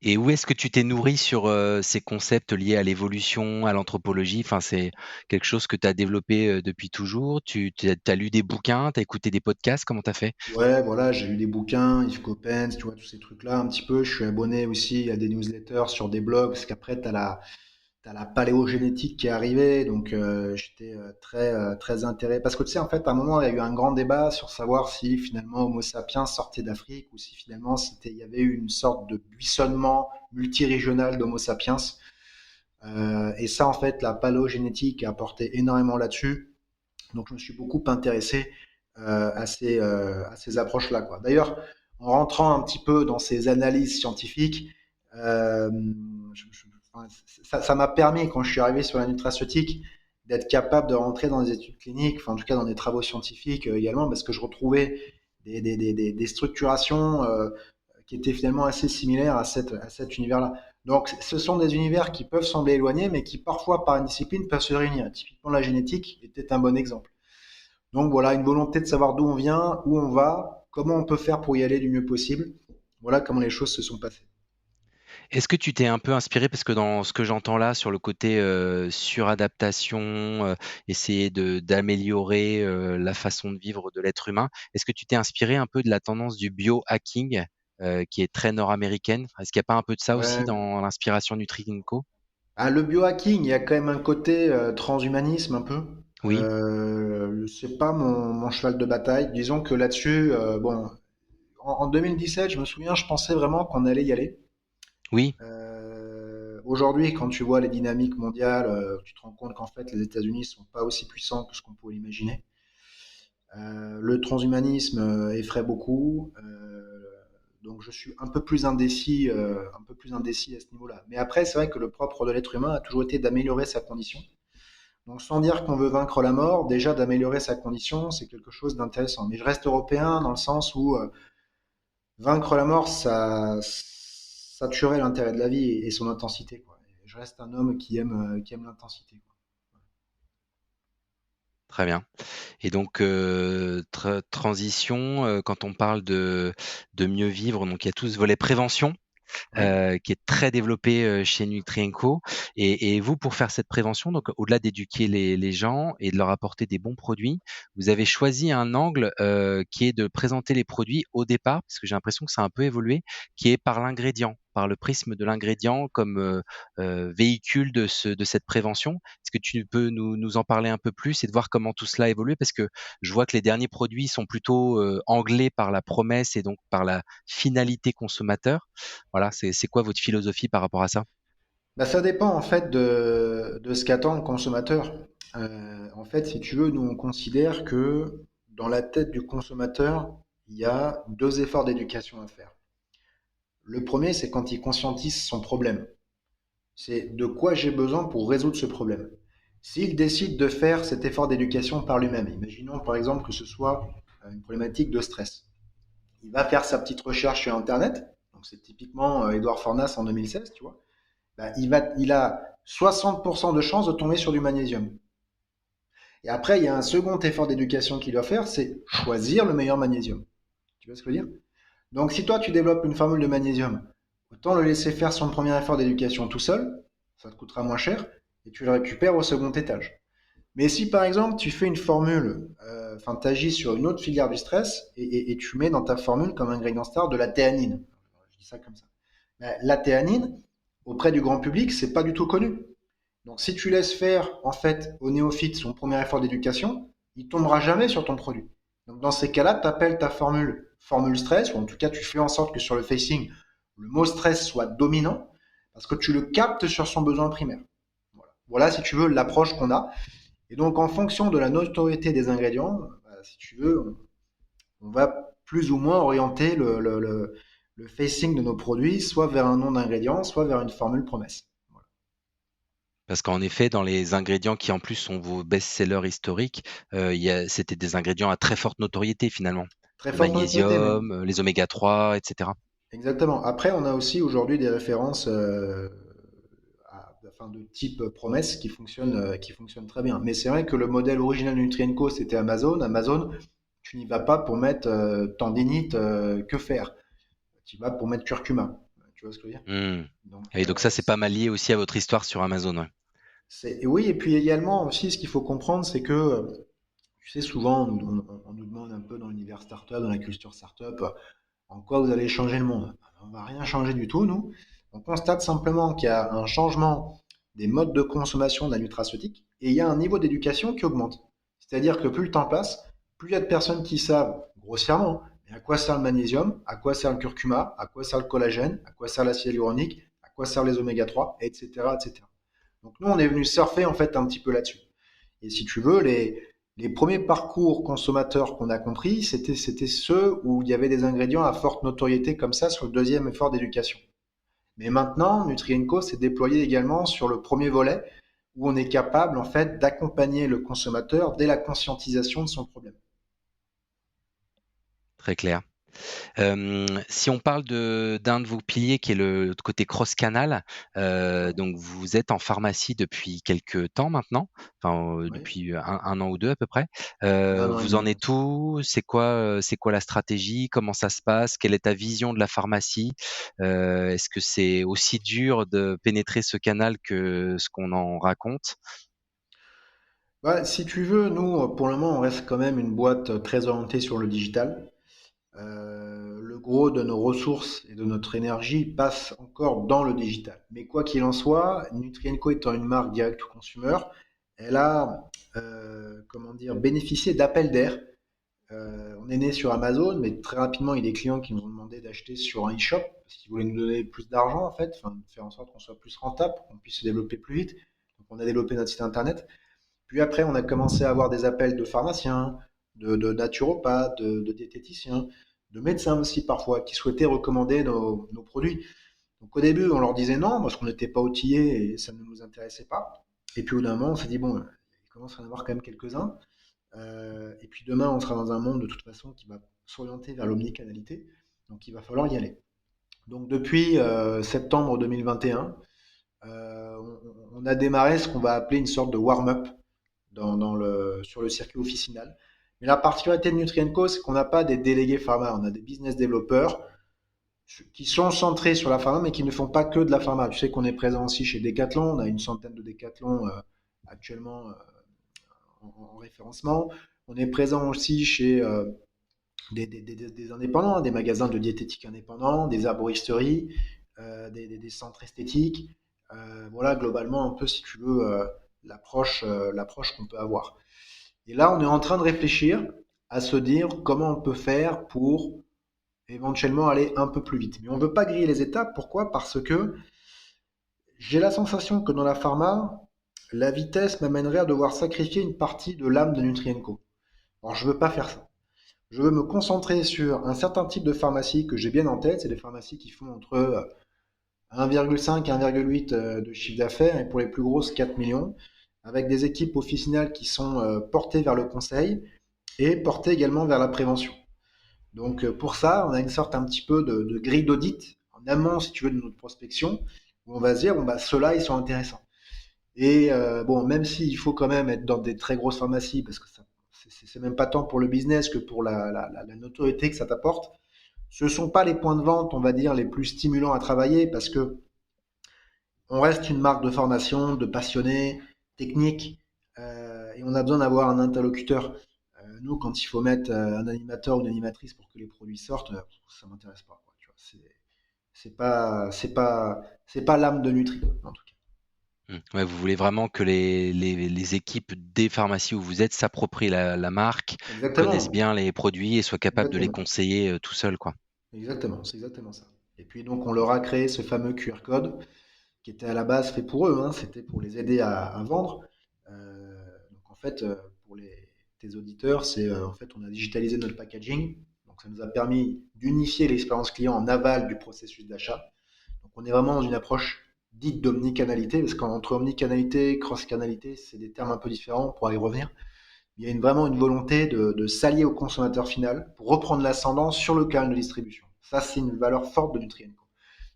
Et où est-ce que tu t'es nourri sur ces concepts liés à l'évolution, à l'anthropologie? Enfin, c'est quelque chose que tu as développé depuis toujours. Tu as lu des bouquins, tu as écouté des podcasts, comment tu as fait? Ouais, voilà, j'ai lu des bouquins, Yves Coppens, tu vois, tous ces trucs-là un petit peu. Je suis abonné aussi à des newsletters sur des blogs, parce qu'après, t'as la paléogénétique qui est arrivée, donc j'étais très intéressé. Parce que tu sais, en fait, à un moment, il y a eu un grand débat sur savoir si finalement Homo sapiens sortait d'Afrique ou si finalement il y avait eu une sorte de buissonnement multirégional d'Homo sapiens. Et ça, en fait, la paléogénétique a apporté énormément là-dessus. Donc, je me suis beaucoup intéressé à ces approches-là, quoi. D'ailleurs, en rentrant un petit peu dans ces analyses scientifiques, euh, enfin, ça m'a permis, quand je suis arrivé sur la nutraceutique, d'être capable de rentrer dans des études cliniques, enfin, en tout cas dans des travaux scientifiques également, parce que je retrouvais des structurations qui étaient finalement assez similaires à cet univers-là. Donc, ce sont des univers qui peuvent sembler éloignés, mais qui parfois, par une discipline, peuvent se réunir. Typiquement, la génétique était un bon exemple. Donc voilà, une volonté de savoir d'où on vient, où on va, comment on peut faire pour y aller du mieux possible. Voilà comment les choses se sont passées. Est-ce que tu t'es un peu inspiré, parce que dans ce que j'entends là sur le côté suradaptation, essayer d'améliorer la façon de vivre de l'être humain, est-ce que tu t'es inspiré un peu de la tendance du biohacking qui est très nord-américaine? Est-ce qu'il n'y a pas un peu de ça aussi Ouais. dans l'inspiration Nutri-Ginko? Ah, le biohacking, il y a quand même un côté transhumanisme un peu. Oui, C'est pas mon cheval de bataille. Disons que là-dessus, bon, en 2017, je me souviens, je pensais vraiment qu'on allait y aller. oui, Aujourd'hui, quand tu vois les dynamiques mondiales, tu te rends compte qu'en fait, les États-Unis sont pas aussi puissants que ce qu'on pouvait l'imaginer. Le transhumanisme effraie beaucoup, donc je suis un peu plus indécis à ce niveau-là. Mais après, c'est vrai que le propre de l'être humain a toujours été d'améliorer sa condition. Donc sans dire qu'on veut vaincre la mort, déjà d'améliorer sa condition, c'est quelque chose d'intéressant. Mais je reste européen dans le sens où vaincre la mort, ça tuerait l'intérêt de la vie et son intensité, quoi. Et je reste un homme qui aime l'intensité, quoi. très bien. Et donc, transition, quand on parle de mieux vivre, donc il y a tout ce volet prévention Ouais. qui est très développé chez Nutrienco. Et vous, pour faire cette prévention, donc au-delà d'éduquer les gens et de leur apporter des bons produits, vous avez choisi un angle qui est de présenter les produits au départ, parce que j'ai l'impression que ça a un peu évolué, qui est par l'ingrédient, par le prisme de l'ingrédient comme véhicule de cette prévention. Est-ce que tu peux nous en parler un peu plus et de voir comment tout cela a évolué? Parce que je vois que les derniers produits sont plutôt anglais par la promesse et donc par la finalité consommateur. Voilà, c'est quoi votre philosophie par rapport à ça? Bah, ça dépend en fait de ce qu'attend le consommateur. En fait, si tu veux, nous on considère que dans la tête du consommateur, il y a deux efforts d'éducation à faire. Le premier, c'est quand il conscientise son problème. C'est de quoi j'ai besoin pour résoudre ce problème. S'il décide de faire cet effort d'éducation par lui-même, imaginons par exemple que ce soit une problématique de stress, il va faire sa petite recherche sur Internet, donc c'est typiquement Edouard Fornas en 2016, tu vois, bah, il a 60% de chances de tomber sur du magnésium. Et après, il y a un second effort d'éducation qu'il doit faire, c'est choisir le meilleur magnésium. Tu vois ce que je veux dire? Donc si toi tu développes une formule de magnésium, autant le laisser faire son premier effort d'éducation tout seul, ça te coûtera moins cher, et tu le récupères au second étage. Mais si par exemple tu fais une formule, enfin tu agis sur une autre filière du stress et tu mets dans ta formule comme ingrédient star de la théanine, je dis ça comme ça. Ben, la théanine, auprès du grand public, c'est pas du tout connu. Donc si tu laisses faire en fait au néophyte son premier effort d'éducation, il tombera jamais sur ton produit. Donc dans ces cas-là, tu appelles ta formule stress, ou en tout cas tu fais en sorte que sur le facing, le mot stress soit dominant, parce que tu le captes sur son besoin primaire. Voilà si tu veux l'approche qu'on a. Et donc, en fonction de la notoriété des ingrédients, si tu veux, on va plus ou moins orienter le facing de nos produits, soit vers un nom d'ingrédient, soit vers une formule promesse. Voilà. Parce qu'en effet, dans les ingrédients qui en plus sont vos best-sellers historiques, c'était des ingrédients à très forte notoriété finalement. Très Le forte notoriété, mais magnésium, les oméga 3, etc. exactement. Après, on a aussi aujourd'hui des références enfin, de type promesse qui fonctionnent très bien. Mais c'est vrai que le modèle original de Nutrienco, c'était Amazon. Amazon, tu n'y vas pas pour mettre tendinite, que faire? Tu y vas pour mettre curcuma. Tu vois ce que je veux dire? Hmm. Donc, Et donc ça, c'est pas mal lié aussi à votre histoire sur Amazon. Ouais. et oui, et puis également aussi, ce qu'il faut comprendre, c'est que, tu sais, souvent, on nous demande un peu dans l'univers startup, dans la culture startup, en quoi vous allez changer le monde. On va rien changer du tout, nous. On constate simplement qu'il y a un changement des modes de consommation de la nutraceutique et il y a un niveau d'éducation qui augmente. C'est-à-dire que plus le temps passe, plus il y a de personnes qui savent, grossièrement, mais à quoi sert le magnésium, à quoi sert le curcuma, à quoi sert le collagène, à quoi sert l'acide hyaluronique, à quoi servent les oméga 3, etc., etc. Donc nous, on est venu surfer en fait un petit peu là-dessus. Et si tu veux, les premiers parcours consommateurs qu'on a compris, c'était ceux où il y avait des ingrédients à forte notoriété comme ça sur le deuxième effort d'éducation. Mais maintenant, Nutrienco s'est déployé également sur le premier volet où on est capable en fait d'accompagner le consommateur dès la conscientisation de son problème. Très clair. Si on parle d'un de vos piliers qui est le côté cross-canal, Ouais, donc vous êtes en pharmacie depuis quelques temps maintenant, enfin, oui, depuis un an ou 2 à peu près. un an et Vous en demi. êtes où? C'est quoi la stratégie? Comment ça se passe? Quelle est ta vision de la pharmacie? Est-ce que c'est aussi dur de pénétrer ce canal que ce qu'on en raconte? Ouais, si tu veux, nous, pour le moment, on reste quand même une boîte très orientée sur le digital. Le gros de nos ressources et de notre énergie passe encore dans le digital. Mais quoi qu'il en soit, Nutrienco étant une marque direct to consumer, elle a comment dire, bénéficié d'appels d'air. On est né sur Amazon, mais très rapidement, il y a des clients qui nous ont demandé d'acheter sur un e-shop parce qu'ils voulaient nous donner plus d'argent en fait, enfin, faire en sorte qu'on soit plus rentable, qu'on puisse se développer plus vite. Donc on a développé notre site internet. Puis après, on a commencé à avoir des appels de pharmaciens, de naturopathes, de diététiciens, de médecins aussi parfois, qui souhaitaient recommander nos produits. Donc au début, on leur disait non, parce qu'on n'était pas outillés et ça ne nous intéressait pas. Et puis au bout d'un moment, on s'est dit, bon, il commence à en avoir quand même quelques-uns. Et puis demain, on sera dans un monde de toute façon qui va s'orienter vers l'omnicanalité. Donc il va falloir y aller. Donc depuis septembre 2021, on a démarré ce qu'on va appeler une sorte de warm-up sur le circuit officinal. Mais la particularité de Nutrienco, c'est qu'on n'a pas des délégués pharma, on a des business développeurs qui sont centrés sur la pharma, mais qui ne font pas que de la pharma. Tu sais qu'on est présent aussi chez Decathlon, on a une centaine de Decathlon actuellement en référencement. On est présent aussi chez des indépendants, des magasins de diététique indépendants, des arboristeries, des centres esthétiques. Voilà globalement un peu, si tu veux, l'approche qu'on peut avoir. Et là, on est en train de réfléchir à se dire comment on peut faire pour éventuellement aller un peu plus vite. Mais on ne veut pas griller les étapes. Pourquoi? Parce que j'ai la sensation que dans la pharma, la vitesse m'amènerait à devoir sacrifier une partie de l'âme de Nutrienco. Alors, je ne veux pas faire ça. Je veux me concentrer sur un certain type de pharmacie que j'ai bien en tête. C'est des pharmacies qui font entre 1,5 et 1,8 de chiffre d'affaires et pour les plus grosses 4 millions. avec des équipes officinales qui sont portées vers le conseil et portées également vers la prévention. Donc pour ça, on a une sorte un petit peu de grille d'audit en amont, si tu veux, de notre prospection, où on va se dire, bon, bah, ceux-là, ils sont intéressants. Et bon, même s'il faut quand même être dans des très grosses pharmacies, parce que ça, c'est même pas tant pour le business que pour la notoriété que ça t'apporte, ce ne sont pas les points de vente, on va dire, les plus stimulants à travailler, parce que on reste une marque de formation, de passionnés, techniques, et on a besoin d'avoir un interlocuteur. Nous, quand il faut mettre un animateur ou une animatrice pour que les produits sortent, ça m'intéresse pas, quoi, tu vois. C'est pas l'âme de Nutri, en tout cas. Ouais, vous voulez vraiment que les équipes des pharmacies où vous êtes s'approprient la marque, connaissent Exactement, bien les produits et soient capables de les exactement, conseiller tout seuls, quoi. exactement, c'est exactement ça. Et puis donc, on leur a créé ce fameux QR code qui était à la base fait pour eux, hein, c'était pour les aider à vendre. Donc en fait, pour tes auditeurs, c'est en fait on a digitalisé notre packaging, donc ça nous a permis d'unifier l'expérience client en aval du processus d'achat. Donc on est vraiment dans une approche dite d'omnicanalité, parce qu'entre omnicanalité et cross-canalité, c'est des termes un peu différents, on pourra y revenir. Il y a vraiment une volonté de s'allier au consommateur final pour reprendre l'ascendant sur le canal de distribution. Ça, c'est une valeur forte de Nutrien-Co.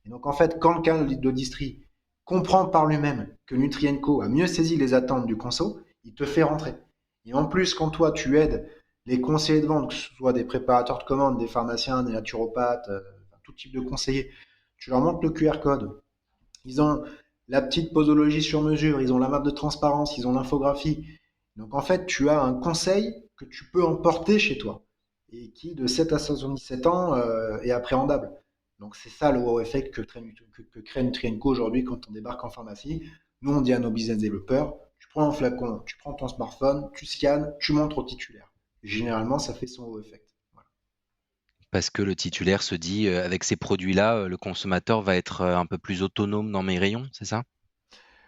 Et donc, en fait, quand le canal de distri comprend par lui-même que Nutrien-Co a mieux saisi les attentes du conso, il te fait rentrer. Et en plus, quand toi, tu aides les conseillers de vente, que ce soit des préparateurs de commandes, des pharmaciens, des naturopathes, tout type de conseillers, tu leur montres le QR code. Ils ont la petite posologie sur mesure, ils ont la map de transparence, ils ont l'infographie. Donc en fait, tu as un conseil que tu peux emporter chez toi et qui, de 7 à 77 ans, est appréhendable. Donc c'est ça le wow effect que crée Nutrien-Co aujourd'hui quand on débarque en pharmacie. Nous, on dit à nos business développeurs, tu prends un flacon, tu prends ton smartphone, tu scannes, tu montres au titulaire. Et généralement, ça fait son wow effect. Voilà. Parce que le titulaire se dit, avec ces produits-là, le consommateur va être un peu plus autonome dans mes rayons, c'est ça?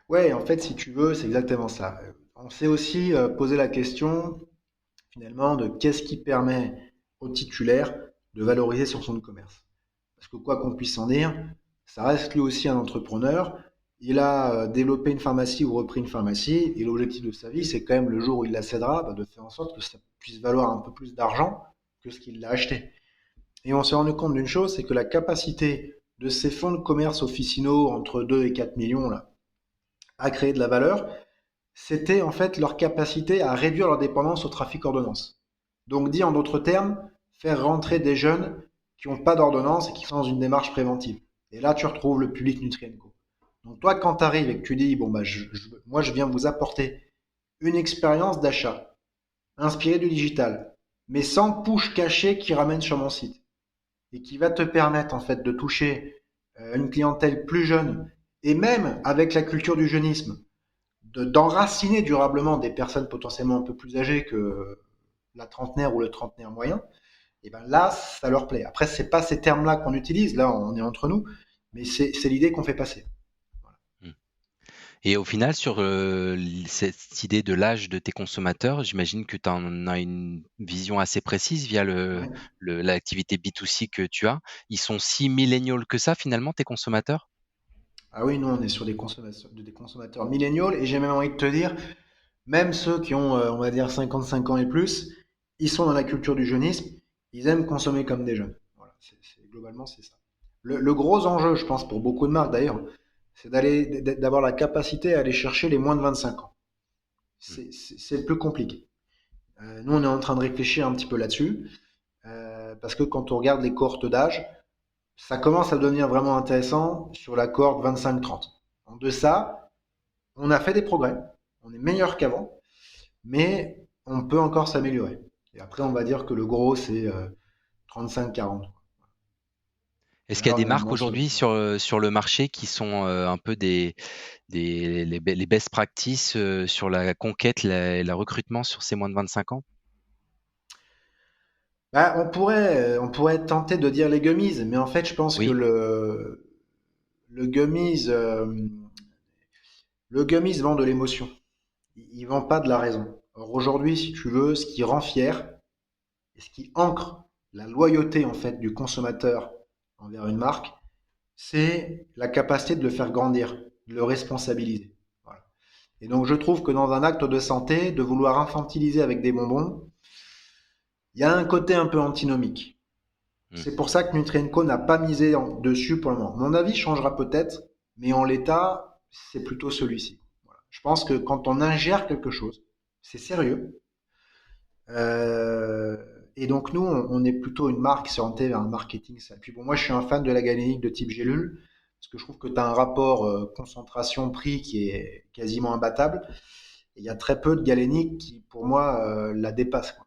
Ouais, en fait, si tu veux, c'est exactement ça. On s'est aussi posé la question finalement de qu'est-ce qui permet au titulaire de valoriser son fonds de commerce. Parce que quoi qu'on puisse en dire, ça reste lui aussi un entrepreneur. Il a développé une pharmacie ou repris une pharmacie, et l'objectif de sa vie, c'est quand même le jour où il la cédera, bah, de faire en sorte que ça puisse valoir un peu plus d'argent que ce qu'il l'a acheté. Et on s'est rendu compte d'une chose, c'est que la capacité de ces fonds de commerce officinaux entre 2 et 4 millions là, à créer de la valeur, c'était en fait leur capacité à réduire leur dépendance au trafic ordonnance. Donc dit en d'autres termes, faire rentrer des jeunes qui n'ont pas d'ordonnance et qui sont dans une démarche préventive. Et là, tu retrouves le public Nutrien-Co. Donc toi, quand tu arrives et que tu dis, bon, bah, moi, je viens vous apporter une expérience d'achat inspirée du digital, mais sans push caché qui ramène sur mon site et qui va te permettre en fait de toucher une clientèle plus jeune et même avec la culture du jeunisme, d'enraciner durablement des personnes potentiellement un peu plus âgées que la trentenaire ou le trentenaire moyen, et ben là, ça leur plaît. Après, c'est pas ces termes-là qu'on utilise, là, on est entre nous, mais c'est l'idée qu'on fait passer. Voilà. Mmh. Et au final, sur, cette idée de l'âge de tes consommateurs, j'imagine que tu en as une vision assez précise via Ouais. l'activité B2C que tu as. Ils sont si millennials que ça, finalement, tes consommateurs? Ah oui, nous, on est sur des consommateurs milléniaux, et j'ai même envie de te dire, même ceux qui ont, on va dire, 55 ans et plus, ils sont dans la culture du jeunisme, ils aiment consommer comme des jeunes. Voilà, globalement, c'est ça. Le gros enjeu, je pense, pour beaucoup de marques d'ailleurs, c'est d'avoir la capacité à aller chercher les moins de 25 ans. Mmh. C'est le plus compliqué. Nous, on est en train de réfléchir un petit peu là-dessus, parce que quand on regarde les cohortes d'âge, ça commence à devenir vraiment intéressant sur la cohorte 25-30. En deçà, on a fait des progrès, on est meilleur qu'avant, mais on peut encore s'améliorer. Et après, on va dire que le gros, c'est 35-40. Et Est-ce qu'il y a là, des on est marques moins sur le aujourd'hui plus. sur le marché qui sont, un peu les best practices, sur la conquête, la recrutement sur ces moins de 25 ans? Bah, on pourrait être tenté de dire les gummies, mais en fait, je pense que Oui? le gummies, le gummies vend de l'émotion. Il vend pas de la raison. Or aujourd'hui, si tu veux, ce qui rend fier et ce qui ancre la loyauté en fait du consommateur envers une marque, c'est la capacité de le faire grandir, de le responsabiliser. Voilà. Et donc je trouve que dans un acte de santé, de vouloir infantiliser avec des bonbons, il y a un côté un peu antinomique. Mm. C'est pour ça que Nutrienco n'a pas misé dessus pour le moment. Mon avis changera peut-être, mais en l'état, c'est plutôt celui-ci. Voilà. Je pense que quand on ingère quelque chose, c'est sérieux. Euh, et donc nous, on est plutôt une marque qui orientée vers un marketing. Ça. Puis bon, moi, je suis un fan de la galénique de type gélule, parce que je trouve que tu as un rapport concentration-prix qui est quasiment imbattable. Et il y a très peu de galéniques qui, pour moi, la dépassent, quoi.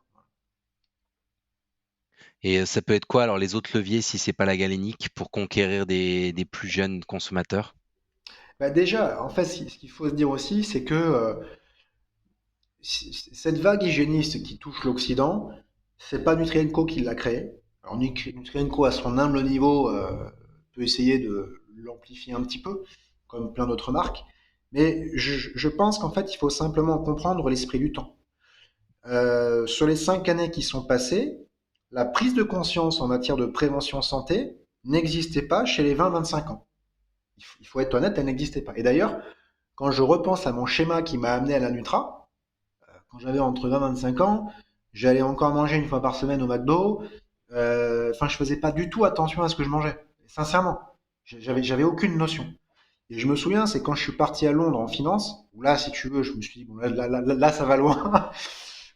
Et ça peut être quoi alors les autres leviers si c'est pas la galénique pour conquérir des plus jeunes consommateurs? Bah déjà, en fait, ce qu'il faut se dire aussi, c'est que cette vague hygiéniste qui touche l'Occident, c'est pas Nutrienco qui l'a créée. Alors Nutrienco, à son humble niveau, peut essayer de l'amplifier un petit peu, comme plein d'autres marques. Mais je pense qu'en fait, il faut simplement comprendre l'esprit du temps. Sur les 5 années qui sont passées, la prise de conscience en matière de prévention santé n'existait pas chez les 20-25 ans. Il faut être honnête, elle n'existait pas. Et d'ailleurs, quand je repense à mon schéma qui m'a amené à la Nutra, quand j'avais entre 20 et 25 ans, j'allais encore manger une fois par semaine au McDo. Enfin, je faisais pas du tout attention à ce que je mangeais. Sincèrement, j'avais aucune notion. Et je me souviens, c'est quand je suis parti à Londres en finance, où là, si tu veux, je me suis dit, bon, là, ça va loin.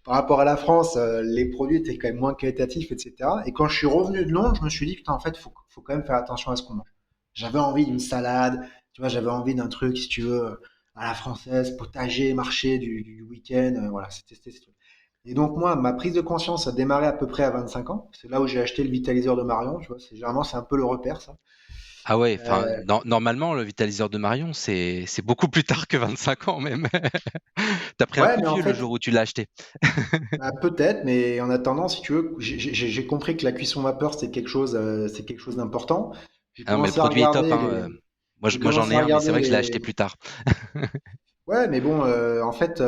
Par rapport à la France, les produits étaient quand même moins qualitatifs, etc. Et quand je suis revenu de Londres, je me suis dit, putain, en fait, faut quand même faire attention à ce qu'on mange. J'avais envie d'une salade, tu vois, j'avais envie d'un truc, si tu veux, à la française, potager, marché du week-end, voilà, c'était ce truc. Et donc moi, ma prise de conscience a démarré à peu près à 25 ans. C'est là où j'ai acheté le vitaliseur de Marion, tu vois. Généralement, c'est un peu le repère, ça. Ah ouais, enfin, Euh, normalement, le vitaliseur de Marion, c'est beaucoup plus tard que 25 ans même. T'as pris un ouais, coup mais de en vieux le jour fait, où tu l'as acheté. bah, peut-être, mais en attendant, si tu veux, j'ai compris que la cuisson vapeur, c'est quelque chose d'important. J'ai Ah non, mais le commencé à produit est top, regarder hein. les, j'ai Moi j'en commencé ai à un, mais c'est regarder vrai que je l'ai acheté les, plus tard. ouais, mais bon, en fait,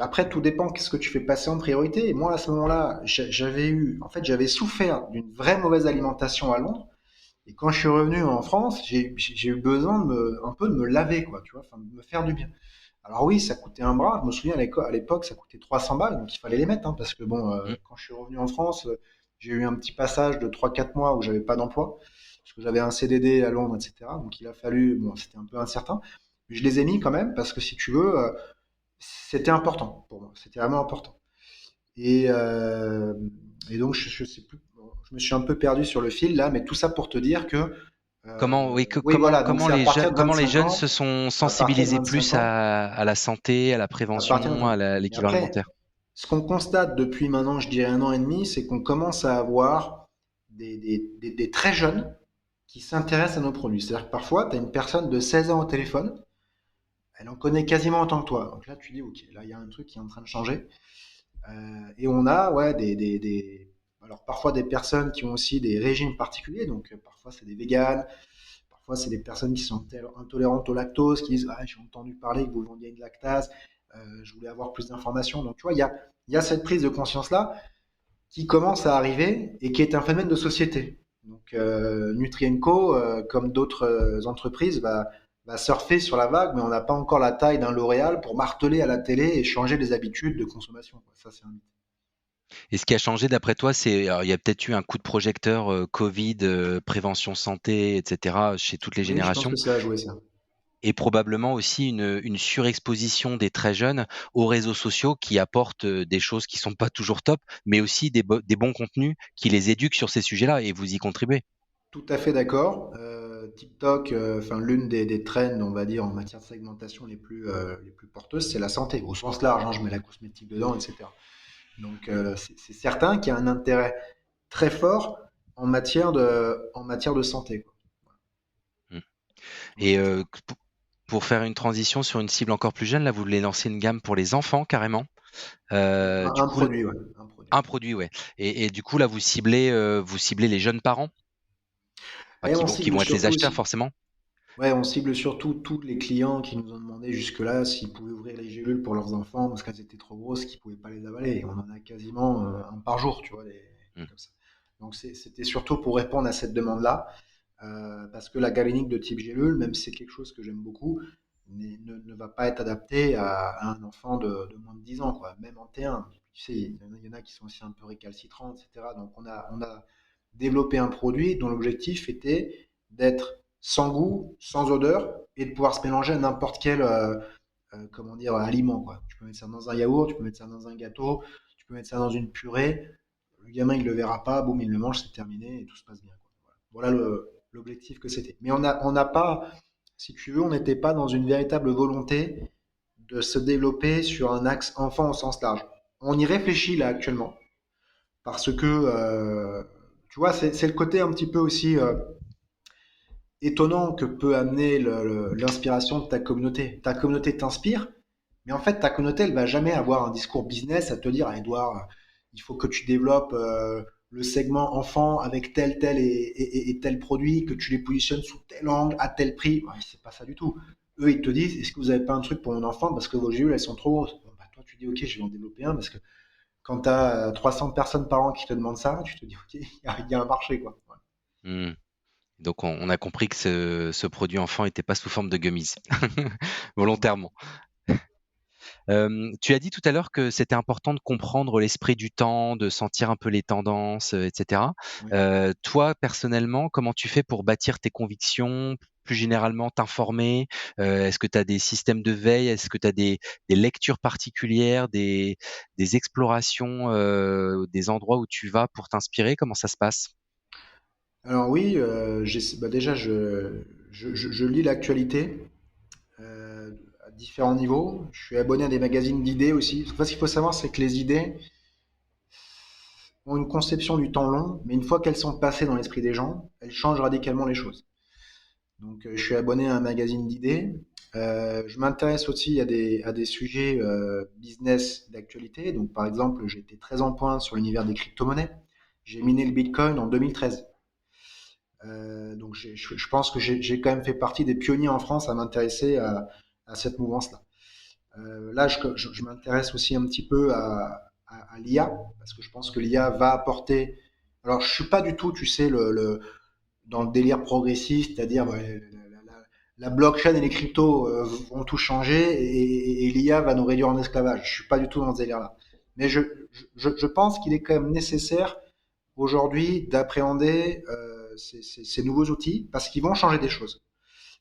après, tout dépend qu'est-ce que tu fais passer en priorité. Et moi, à ce moment-là, en fait, j'avais souffert d'une vraie mauvaise alimentation à Londres. Et quand je suis revenu en France, j'ai eu besoin un peu de me laver, quoi, tu vois, enfin, de me faire du bien. Alors oui, ça coûtait un bras. Je me souviens à l'époque, ça coûtait 300 balles, donc il fallait les mettre, hein, parce que bon, Mm. quand je suis revenu en France, j'ai eu un petit passage de 3-4 mois où j'avais pas d'emploi, parce que j'avais un CDD à Londres, etc. Donc il a fallu, bon, c'était un peu incertain, mais je les ai mis quand même parce que si tu veux, c'était important pour moi, c'était vraiment important. Et, euh, et donc je sais plus, bon, je me suis un peu perdu sur le fil là, mais tout ça pour te dire que Oui, oui, voilà, donc comment c'est à partir de comment les 25 jeunes se ans, sont à partir de sensibilisés 25 plus ans, à la santé, à la à partir de prévention, 20. Mais l'équilibre après, alimentaire? ce qu'on constate depuis maintenant, je dirais 1 an et demi, c'est qu'on commence à avoir des très jeunes qui s'intéressent à nos produits. C'est-à-dire que parfois, tu as une personne de 16 ans au téléphone, elle en connaît quasiment autant que toi. Donc là, tu dis, ok, là, il y a un truc qui est en train de changer. Et on a, ouais, alors parfois des personnes qui ont aussi des régimes particuliers. Donc parfois, c'est des véganes, parfois, c'est des personnes qui sont intolérantes au lactose, qui disent, ah, j'ai entendu parler que vous vendiez une lactase, je voulais avoir plus d'informations. Donc, tu vois, il y a cette prise de conscience-là qui commence à arriver et qui est un phénomène de société. Donc, Nutrienco, comme d'autres entreprises, va surfer sur la vague, mais on n'a pas encore la taille d'un L'Oréal pour marteler à la télé et changer les habitudes de consommation, quoi. Ça, c'est un mythe. Et ce qui a changé d'après toi, alors, il y a peut-être eu un coup de projecteur Covid, prévention santé, etc. chez toutes les Oui, je pense générations. que ça a joué, ça. Et probablement aussi une surexposition des très jeunes aux réseaux sociaux qui apportent des choses qui sont pas toujours top, mais aussi des bons contenus qui les éduquent sur ces sujets-là et vous y contribuez. Tout à fait d'accord. TikTok, enfin l'une des trends, on va dire, en matière de segmentation les plus porteuses, c'est la santé, au sens large, hein, je mets la cosmétique dedans, etc. Donc c'est certain qu'il y a un intérêt très fort en matière de santé, quoi. Mm. Donc, Et c'est clair. pour faire une transition sur une cible encore plus jeune, là, vous voulez lancer une gamme pour les enfants carrément. Du Un coup, produit, ouais, un produit. un produit, ouais. Et du coup, là, vous ciblez les jeunes parents, enfin, Et on qui cible vont être les surtout acheteurs aussi, forcément. ouais, on cible surtout tous les clients qui nous ont demandé jusque-là s'ils pouvaient ouvrir les gélules pour leurs enfants parce qu'elles étaient trop grosses, qu'ils pouvaient pas les avaler. Et on en a quasiment un par jour, tu vois, Mm. comme ça. Donc c'était surtout pour répondre à cette demande-là, parce que la galénique de type gélule, même si c'est quelque chose que j'aime beaucoup, ne va pas être adapté à un enfant de moins de 10 ans, quoi. Même en T1. Tu sais, il y en a qui sont aussi un peu récalcitrants, etc. Donc on a développé un produit dont l'objectif était d'être sans goût, sans odeur, et de pouvoir se mélanger à n'importe quel comment dire, aliment, quoi. Tu peux mettre ça dans un yaourt, tu peux mettre ça dans un gâteau, tu peux mettre ça dans une purée. Le gamin, il le verra pas, boum, il le mange, c'est terminé et tout se passe bien, quoi. Voilà, l'objectif que c'était. Mais on n'a pas, si tu veux, on n'était pas dans une véritable volonté de se développer sur un axe enfant au sens large. On y réfléchit là actuellement parce que, tu vois, c'est le côté un petit peu aussi étonnant que peut amener l'inspiration de ta communauté. Ta communauté t'inspire, mais en fait, ta communauté, elle va jamais avoir un discours business à te dire, ah, Edouard, il faut que tu développes le segment enfant avec tel, tel et tel produit, que tu les positionnes sous tel angle, à tel prix. Ouais, c'est pas ça du tout. Eux, ils te disent, est-ce que vous avez pas un truc pour mon enfant parce que vos gélules, elles sont trop grosses. Bon, bah, toi, tu dis, ok, je vais en développer un parce que quand tu as 300 personnes par an qui te demandent ça, tu te dis, ok, il y a un marché, quoi. Ouais. Mmh. Donc on a compris que ce produit enfant était pas sous forme de gummies, volontairement. Tu as dit tout à l'heure que c'était important de comprendre l'esprit du temps, de sentir un peu les tendances, et cetera. Ouais. Toi, personnellement, comment tu fais pour bâtir tes convictions, plus généralement t'informer? Est-ce que tu as des systèmes de veille? Est-ce que tu as des lectures particulières, des explorations, des endroits où tu vas pour t'inspirer? Comment ça se passe? Alors oui, bah déjà, je lis l'actualité à différents niveaux. Je suis abonné à des magazines d'idées aussi. Parce que ce qu'il faut savoir, c'est que les idées ont une conception du temps long, mais une fois qu'elles sont passées dans l'esprit des gens, elles changent radicalement les choses. Donc je suis abonné à un magazine d'idées. Je m'intéresse aussi à des sujets business d'actualité. Donc par exemple, j'ai été très en pointe sur l'univers des crypto-monnaies. J'ai miné le Bitcoin en 2013. Donc je pense que j'ai quand même fait partie des pionniers en France à m'intéresser à cette mouvance-là. Là, je m'intéresse aussi un petit peu à l'IA, parce que je pense que l'IA va apporter. Alors, je suis pas du tout, tu sais, dans le délire progressiste, c'est-à-dire ouais, la blockchain et les cryptos vont tout changer et l'IA va nous réduire en esclavage. Je suis pas du tout dans ce délire-là. Mais je pense qu'il est quand même nécessaire aujourd'hui d'appréhender ces nouveaux outils parce qu'ils vont changer des choses.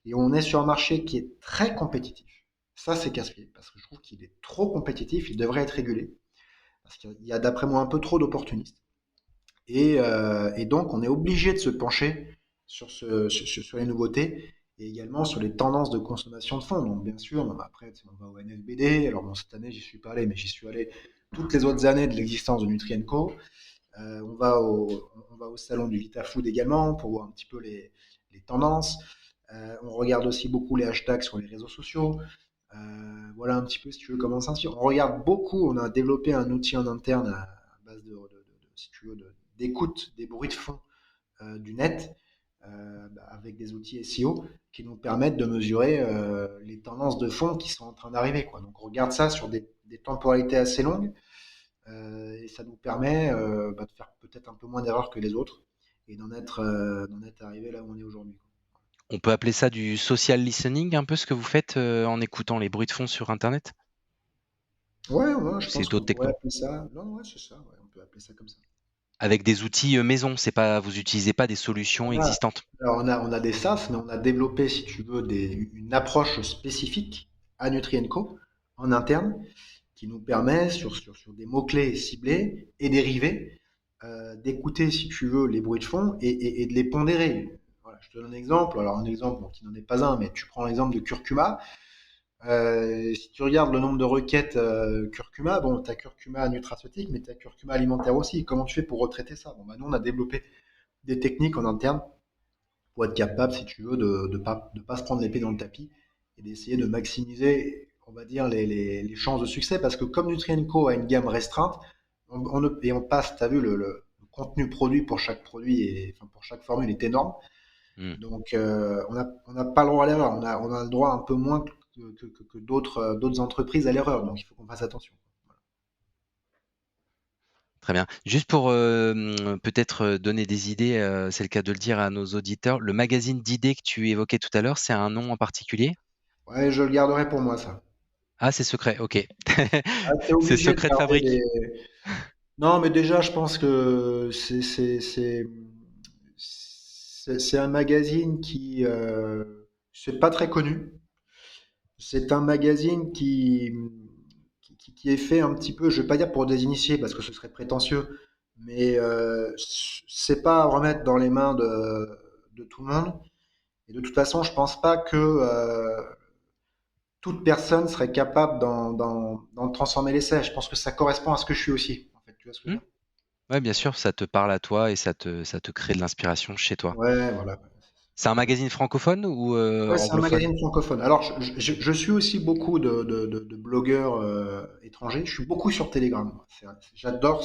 Et on est sur un marché qui est très compétitif. Ça, c'est casse-pied, parce que je trouve qu'il est trop compétitif, il devrait être régulé, parce qu'il y a d'après moi un peu trop d'opportunistes. Et donc, on est obligé de se pencher sur les nouveautés et également sur les tendances de consommation de fonds. Donc, bien sûr, après, on va au NFBD. Alors, bon, cette année, j'y suis pas allé, mais j'y suis allé toutes les autres années de l'existence de Nutrien Co. On va au salon du VitaFood également pour voir un petit peu les tendances. On regarde aussi beaucoup les hashtags sur les réseaux sociaux. Voilà un petit peu si tu veux comment s'inspire. On regarde beaucoup, on a développé un outil en interne à base si tu veux, d'écoute des bruits de fond du net avec des outils SEO qui nous permettent de mesurer les tendances de fond qui sont en train d'arriver, quoi. Donc on regarde ça sur des temporalités assez longues et ça nous permet de faire peut-être un peu moins d'erreurs que les autres et d'en être arrivé là où on est aujourd'hui, quoi. On peut appeler ça du social listening, un peu ce que vous faites, en écoutant les bruits de fond sur internet? Ouais, ouais, je C'est pense qu'on d'autres pourrait technos? appeler ça. Non, ouais, c'est ça, ouais, on peut appeler ça comme ça. Avec des outils, maison, c'est pas vous utilisez pas des solutions On a, existantes? alors on a des SaaS, mais on a développé, si tu veux, une approche spécifique à Nutrien Co en interne qui nous permet, sur des mots-clés ciblés et dérivés, d'écouter, si tu veux, les bruits de fond et de les pondérer. Voilà, je te donne un exemple. Alors, un exemple bon, qui n'en est pas un, mais tu prends l'exemple de curcuma. Si tu regardes le nombre de requêtes curcuma, bon, tu as curcuma nutraceutique, mais tu as curcuma alimentaire aussi. Comment tu fais pour retraiter ça? Bon, bah, nous, on a développé des techniques en interne pour être capable, si tu veux, de pas se prendre l'épée dans le tapis et d'essayer de maximiser, on va dire, les chances de succès. Parce que comme Nutrien Co a une gamme restreinte, et on passe, tu as vu, le contenu produit pour chaque produit, enfin, pour chaque formule est énorme. Mmh. Donc, on n'a pas le droit à l'erreur. On a le droit un peu moins que d'autres entreprises à l'erreur. Donc, il faut qu'on fasse attention. Très bien. Juste pour, peut-être, donner des idées, c'est le cas de le dire à nos auditeurs, le magazine d'idées que tu évoquais tout à l'heure, c'est un nom en particulier? Ouais, je le garderai pour moi, ça. Ah, c'est secret, ok. Ah, t'es C'est obligé de secret de garder fabrique. des. Non, mais déjà, je pense que c'est un magazine qui c'est pas très connu. C'est un magazine qui est fait un petit peu, je vais pas dire pour des initiés parce que ce serait prétentieux, mais c'est pas à remettre dans les mains de tout le monde. Et de toute façon, je pense pas que toute personne serait capable d'en transformer l'essai. Je pense que ça correspond à ce que je suis aussi. En fait, tu vois ce que je Hmm. veux dire? Ouais, bien sûr, ça te parle à toi et ça te crée de l'inspiration chez toi. Ouais, voilà. C'est un magazine francophone ou Ouais, c'est un anglophone? magazine francophone. Alors, je suis aussi beaucoup de blogueurs étrangers. Je suis beaucoup sur Telegram. J'adore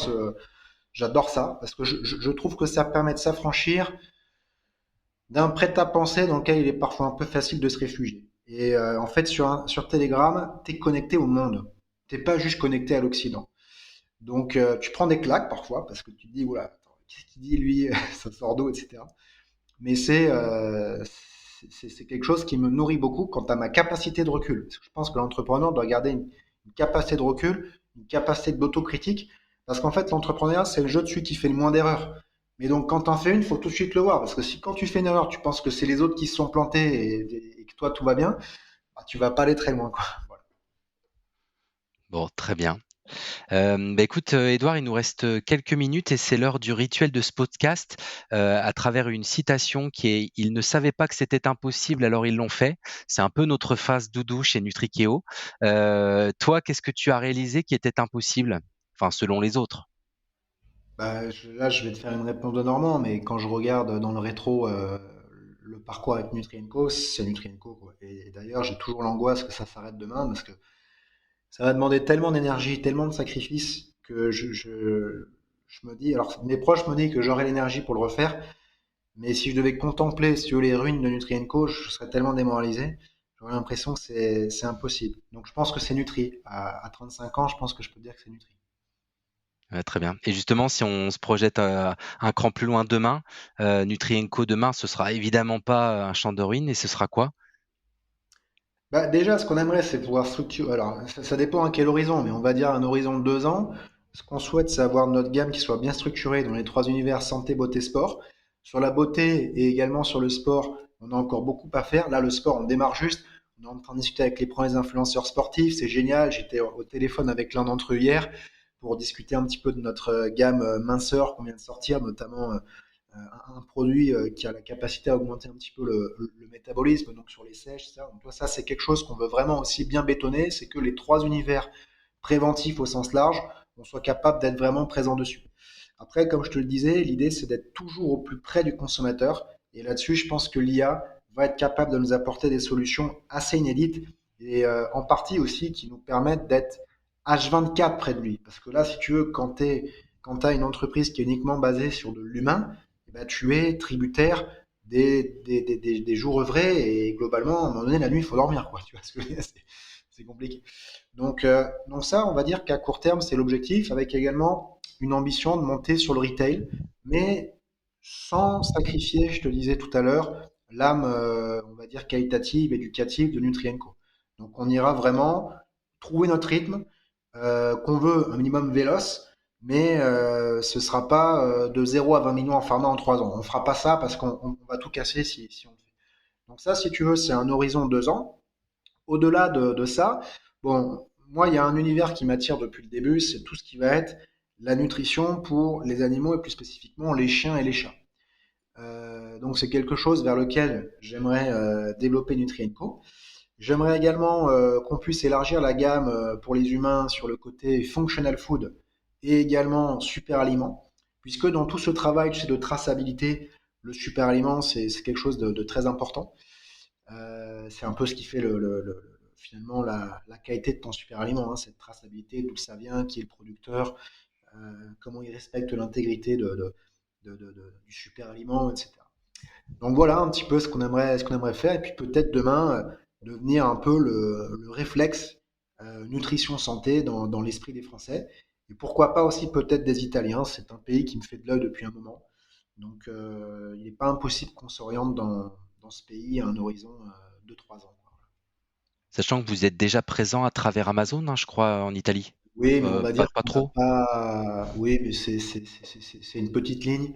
ça parce que je trouve que ça permet de s'affranchir d'un prêt-à-penser dans lequel il est parfois un peu facile de se réfugier. Et en fait, sur Telegram, tu es connecté au monde. T'es pas juste connecté à l'Occident. Donc, tu prends des claques parfois parce que tu te dis, oula, attends, qu'est-ce qu'il dit lui, ça sort d'eau, etc. Mais c'est quelque chose qui me nourrit beaucoup quant à ma capacité de recul. Parce que je pense que l'entrepreneur doit garder une capacité de recul, une capacité d'autocritique, parce qu'en fait, l'entrepreneuriat, c'est le jeu de celui qui fait le moins d'erreurs. Mais donc, quand t'en fais une, il faut tout de suite le voir, parce que si quand tu fais une erreur, tu penses que c'est les autres qui se sont plantés et que toi, tout va bien, bah, tu vas pas aller très loin, quoi. Voilà. Bon, très bien. Bah, écoute, Édouard, il nous reste quelques minutes et c'est l'heure du rituel de ce podcast à travers une citation qui est: «Ils ne savaient pas que c'était impossible, alors ils l'ont fait». C'est un peu notre phase doudou chez Nutrikeo. Toi, qu'est-ce que tu as réalisé qui était impossible? Enfin, selon les autres. Bah, là, je vais te faire une réponse de Normand, mais quand je regarde dans le rétro le parcours avec Nutrienco, c'est Nutrienco, quoi. Et d'ailleurs, j'ai toujours l'angoisse que ça s'arrête demain parce que ça va demander tellement d'énergie, tellement de sacrifices que je me dis, alors mes proches me disent que j'aurai l'énergie pour le refaire, mais si je devais contempler, si tu veux, les ruines de Nutrienco, je serais tellement démoralisé, j'aurais l'impression que c'est impossible. Donc je pense que c'est Nutri. À 35 ans, je pense que je peux dire que c'est Nutri. Très bien, et justement, si on se projette, un cran plus loin demain, Nutrien&Co demain, ce sera évidemment pas un champ de ruines et ce sera quoi? Bah, déjà, ce qu'on aimerait, c'est pouvoir structurer. Alors, ça dépend à quel horizon, mais on va dire un horizon de 2 ans. Ce qu'on souhaite, c'est avoir notre gamme qui soit bien structurée dans les trois univers santé, beauté, sport. Sur la beauté et également sur le sport, on a encore beaucoup à faire. Là, le sport, on démarre juste. On est en train de discuter avec les premiers influenceurs sportifs. C'est génial. J'étais au téléphone avec l'un d'entre eux hier pour discuter un petit peu de notre gamme minceur qu'on vient de sortir, notamment un produit qui a la capacité à augmenter un petit peu le métabolisme, donc sur les sèches, ça. Donc, toi, ça, c'est quelque chose qu'on veut vraiment aussi bien bétonner, c'est que les trois univers préventifs au sens large, on soit capable d'être vraiment présent dessus. Après, comme je te le disais, l'idée, c'est d'être toujours au plus près du consommateur. Et là-dessus, je pense que l'IA va être capable de nous apporter des solutions assez inédites et en partie aussi qui nous permettent d'être H24 près de lui. Parce que là, si tu veux, quand tu as une entreprise qui est uniquement basée sur de l'humain, eh ben, tu es tributaire des jours œuvrés et globalement, à un moment donné, la nuit, il faut dormir, quoi. Tu vois ce que je veux dire. C'est compliqué. Donc ça, on va dire qu'à court terme, c'est l'objectif, avec également une ambition de monter sur le retail, mais sans sacrifier, je te disais tout à l'heure, l'âme, on va dire, qualitative, éducative de Nutrienco. Donc on ira vraiment trouver notre rythme, qu'on veut un minimum véloce, mais ce sera pas de 0 à 20 millions en pharma en 3 ans. On fera pas ça parce qu'on va tout casser si on le fait. Donc ça, si tu veux, c'est un horizon de 2 ans. Au-delà de ça, bon, moi, il y a un univers qui m'attire depuis le début, c'est tout ce qui va être la nutrition pour les animaux et plus spécifiquement les chiens et les chats. Donc c'est quelque chose vers lequel j'aimerais développer Nutrien&Co. J'aimerais également qu'on puisse élargir la gamme pour les humains sur le côté functional food et également super aliments, puisque dans tout ce travail de traçabilité, le super aliment, c'est quelque chose de très important. C'est un peu ce qui fait finalement la qualité de ton super aliment, hein, cette traçabilité, d'où ça vient, qui est le producteur, comment il respecte l'intégrité du super aliment, etc. Donc voilà un petit peu ce qu'on aimerait faire, et puis peut-être demain devenir un peu le réflexe nutrition santé dans l'esprit des Français. Et pourquoi pas aussi peut-être des Italiens, c'est un pays qui me fait de l'œil depuis un moment. Donc il n'est pas impossible qu'on s'oriente dans ce pays à un horizon de 3 ans, quoi. Sachant que vous êtes déjà présent à travers Amazon, hein, je crois, en Italie. Oui, mais on va dire Pas qu'on n'a trop? pas. Oui, mais c'est une petite ligne.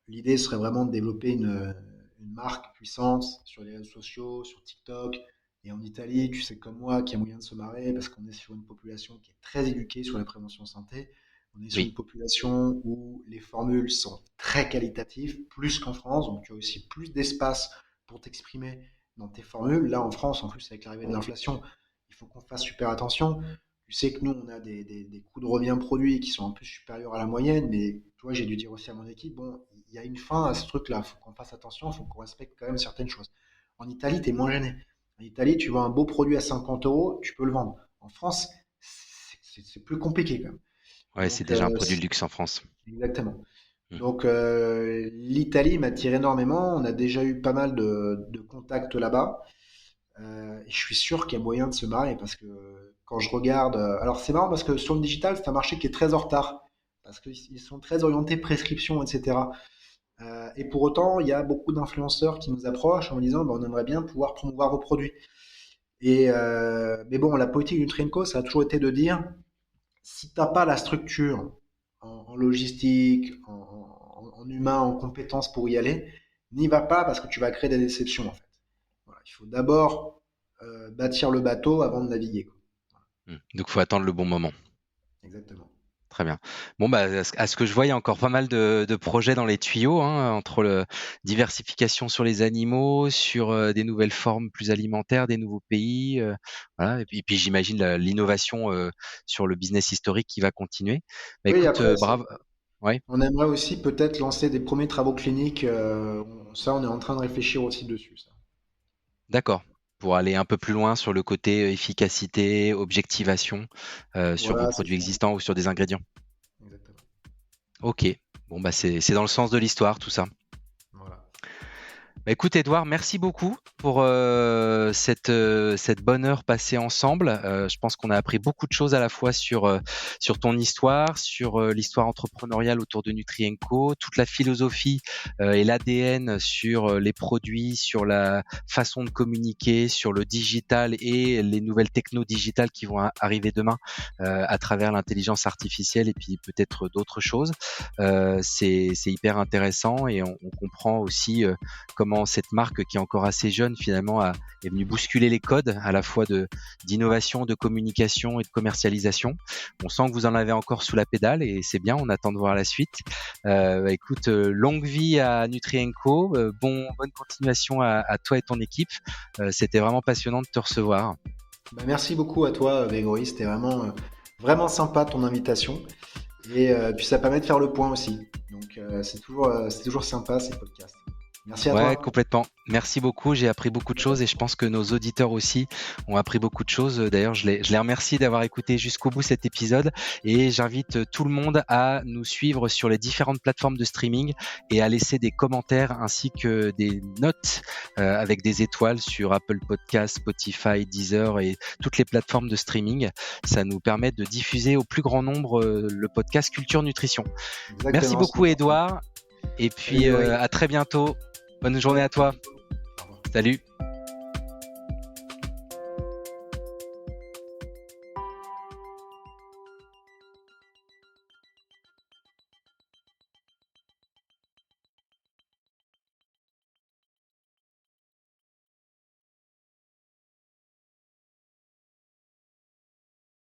L'idée serait vraiment de développer une marque puissante sur les réseaux sociaux, sur TikTok. Et en Italie, tu sais comme moi, qu'il y a moyen de se marrer parce qu'on est sur une population qui est très éduquée sur la prévention santé. On est sur une Oui, population où les formules sont très qualitatives, plus qu'en France. Donc tu as aussi plus d'espace pour t'exprimer dans tes formules. Là, en France, en plus, avec l'arrivée de l'inflation, il faut qu'on fasse super attention. Tu sais que nous, on a des coûts de revient produits qui sont un peu supérieurs à la moyenne, mais tu vois, j'ai dû dire aussi à mon équipe, bon, il y a une fin à ce truc-là, il faut qu'on fasse attention, il faut qu'on respecte quand même certaines choses. En Italie, tu es moins gêné. En Italie, tu vois un beau produit à 50 euros, tu peux le vendre. En France, c'est plus compliqué quand même. ouais, c'est Donc, déjà un produit de luxe en France. exactement. Mm. Donc, l'Italie m'attire énormément. On a déjà eu pas mal de contacts là-bas. Et je suis sûr qu'il y a moyen de se marier parce que quand je regarde. Alors, c'est marrant parce que sur le digital, c'est un marché qui est très en retard parce qu'ils sont très orientés prescription, etc. Et pour autant, il y a beaucoup d'influenceurs qui nous approchent en disant bah, on aimerait bien pouvoir promouvoir vos produits. Mais bon, la politique du Nutri&Co, ça a toujours été de dire si tu n'as pas la structure en logistique, en humain, en compétences pour y aller, n'y va pas parce que tu vas créer des déceptions en fait. Voilà, il faut d'abord bâtir le bateau avant de naviguer, quoi. Donc, faut attendre le bon moment. Exactement. Très bien. Bon, bah, à ce que je vois, il y a encore pas mal de projets dans les tuyaux, hein, entre la diversification sur les animaux, sur des nouvelles formes plus alimentaires, des nouveaux pays, voilà. Et puis j'imagine l'innovation sur le business historique qui va continuer. Bah, Oui, écoute, après, bravo. Ouais, on aimerait aussi peut-être lancer des premiers travaux cliniques. Ça, on est en train de réfléchir aussi dessus. Ça. d'accord. Pour aller un peu plus loin sur le côté efficacité, objectivation, sur vos Voilà, c'est produits ça. existants ou sur des ingrédients. Exactement. Ok. Bon, bah, c'est dans le sens de l'histoire, tout ça. Voilà. Bah, écoute Edouard, merci beaucoup pour cette bonne heure passée ensemble. Je pense qu'on a appris beaucoup de choses à la fois sur ton histoire, sur l'histoire entrepreneuriale autour de Nutri&Co, toute la philosophie et l'ADN sur les produits, sur la façon de communiquer, sur le digital et les nouvelles techno digitales qui vont arriver demain à travers l'intelligence artificielle et puis peut-être d'autres choses. C'est hyper intéressant et on comprend aussi comment cette marque qui est encore assez jeune finalement est venue bousculer les codes à la fois d'innovation, de communication et de commercialisation. On sent que vous en avez encore sous la pédale et c'est bien, on attend de voir la suite. Écoute, longue vie à Nutri&Co, bonne continuation à toi et ton équipe. C'était vraiment passionnant de te recevoir. Bah, merci beaucoup à toi, Grégory. C'était vraiment sympa ton invitation. Et puis ça permet de faire le point aussi. Donc c'est toujours sympa ces podcasts. Merci à Ouais, toi. complètement. Merci beaucoup. J'ai appris beaucoup de choses et je pense que nos auditeurs aussi ont appris beaucoup de choses. D'ailleurs, je les remercie d'avoir écouté jusqu'au bout cet épisode et j'invite tout le monde à nous suivre sur les différentes plateformes de streaming et à laisser des commentaires ainsi que des notes avec des étoiles sur Apple Podcasts, Spotify, Deezer et toutes les plateformes de streaming. Ça nous permet de diffuser au plus grand nombre le podcast Culture Nutrition. Merci Exactement, c'est beaucoup, important. Edouard. Et Salut puis Grégory. à très bientôt. Bonne journée Ouais, à toi. au revoir. Salut.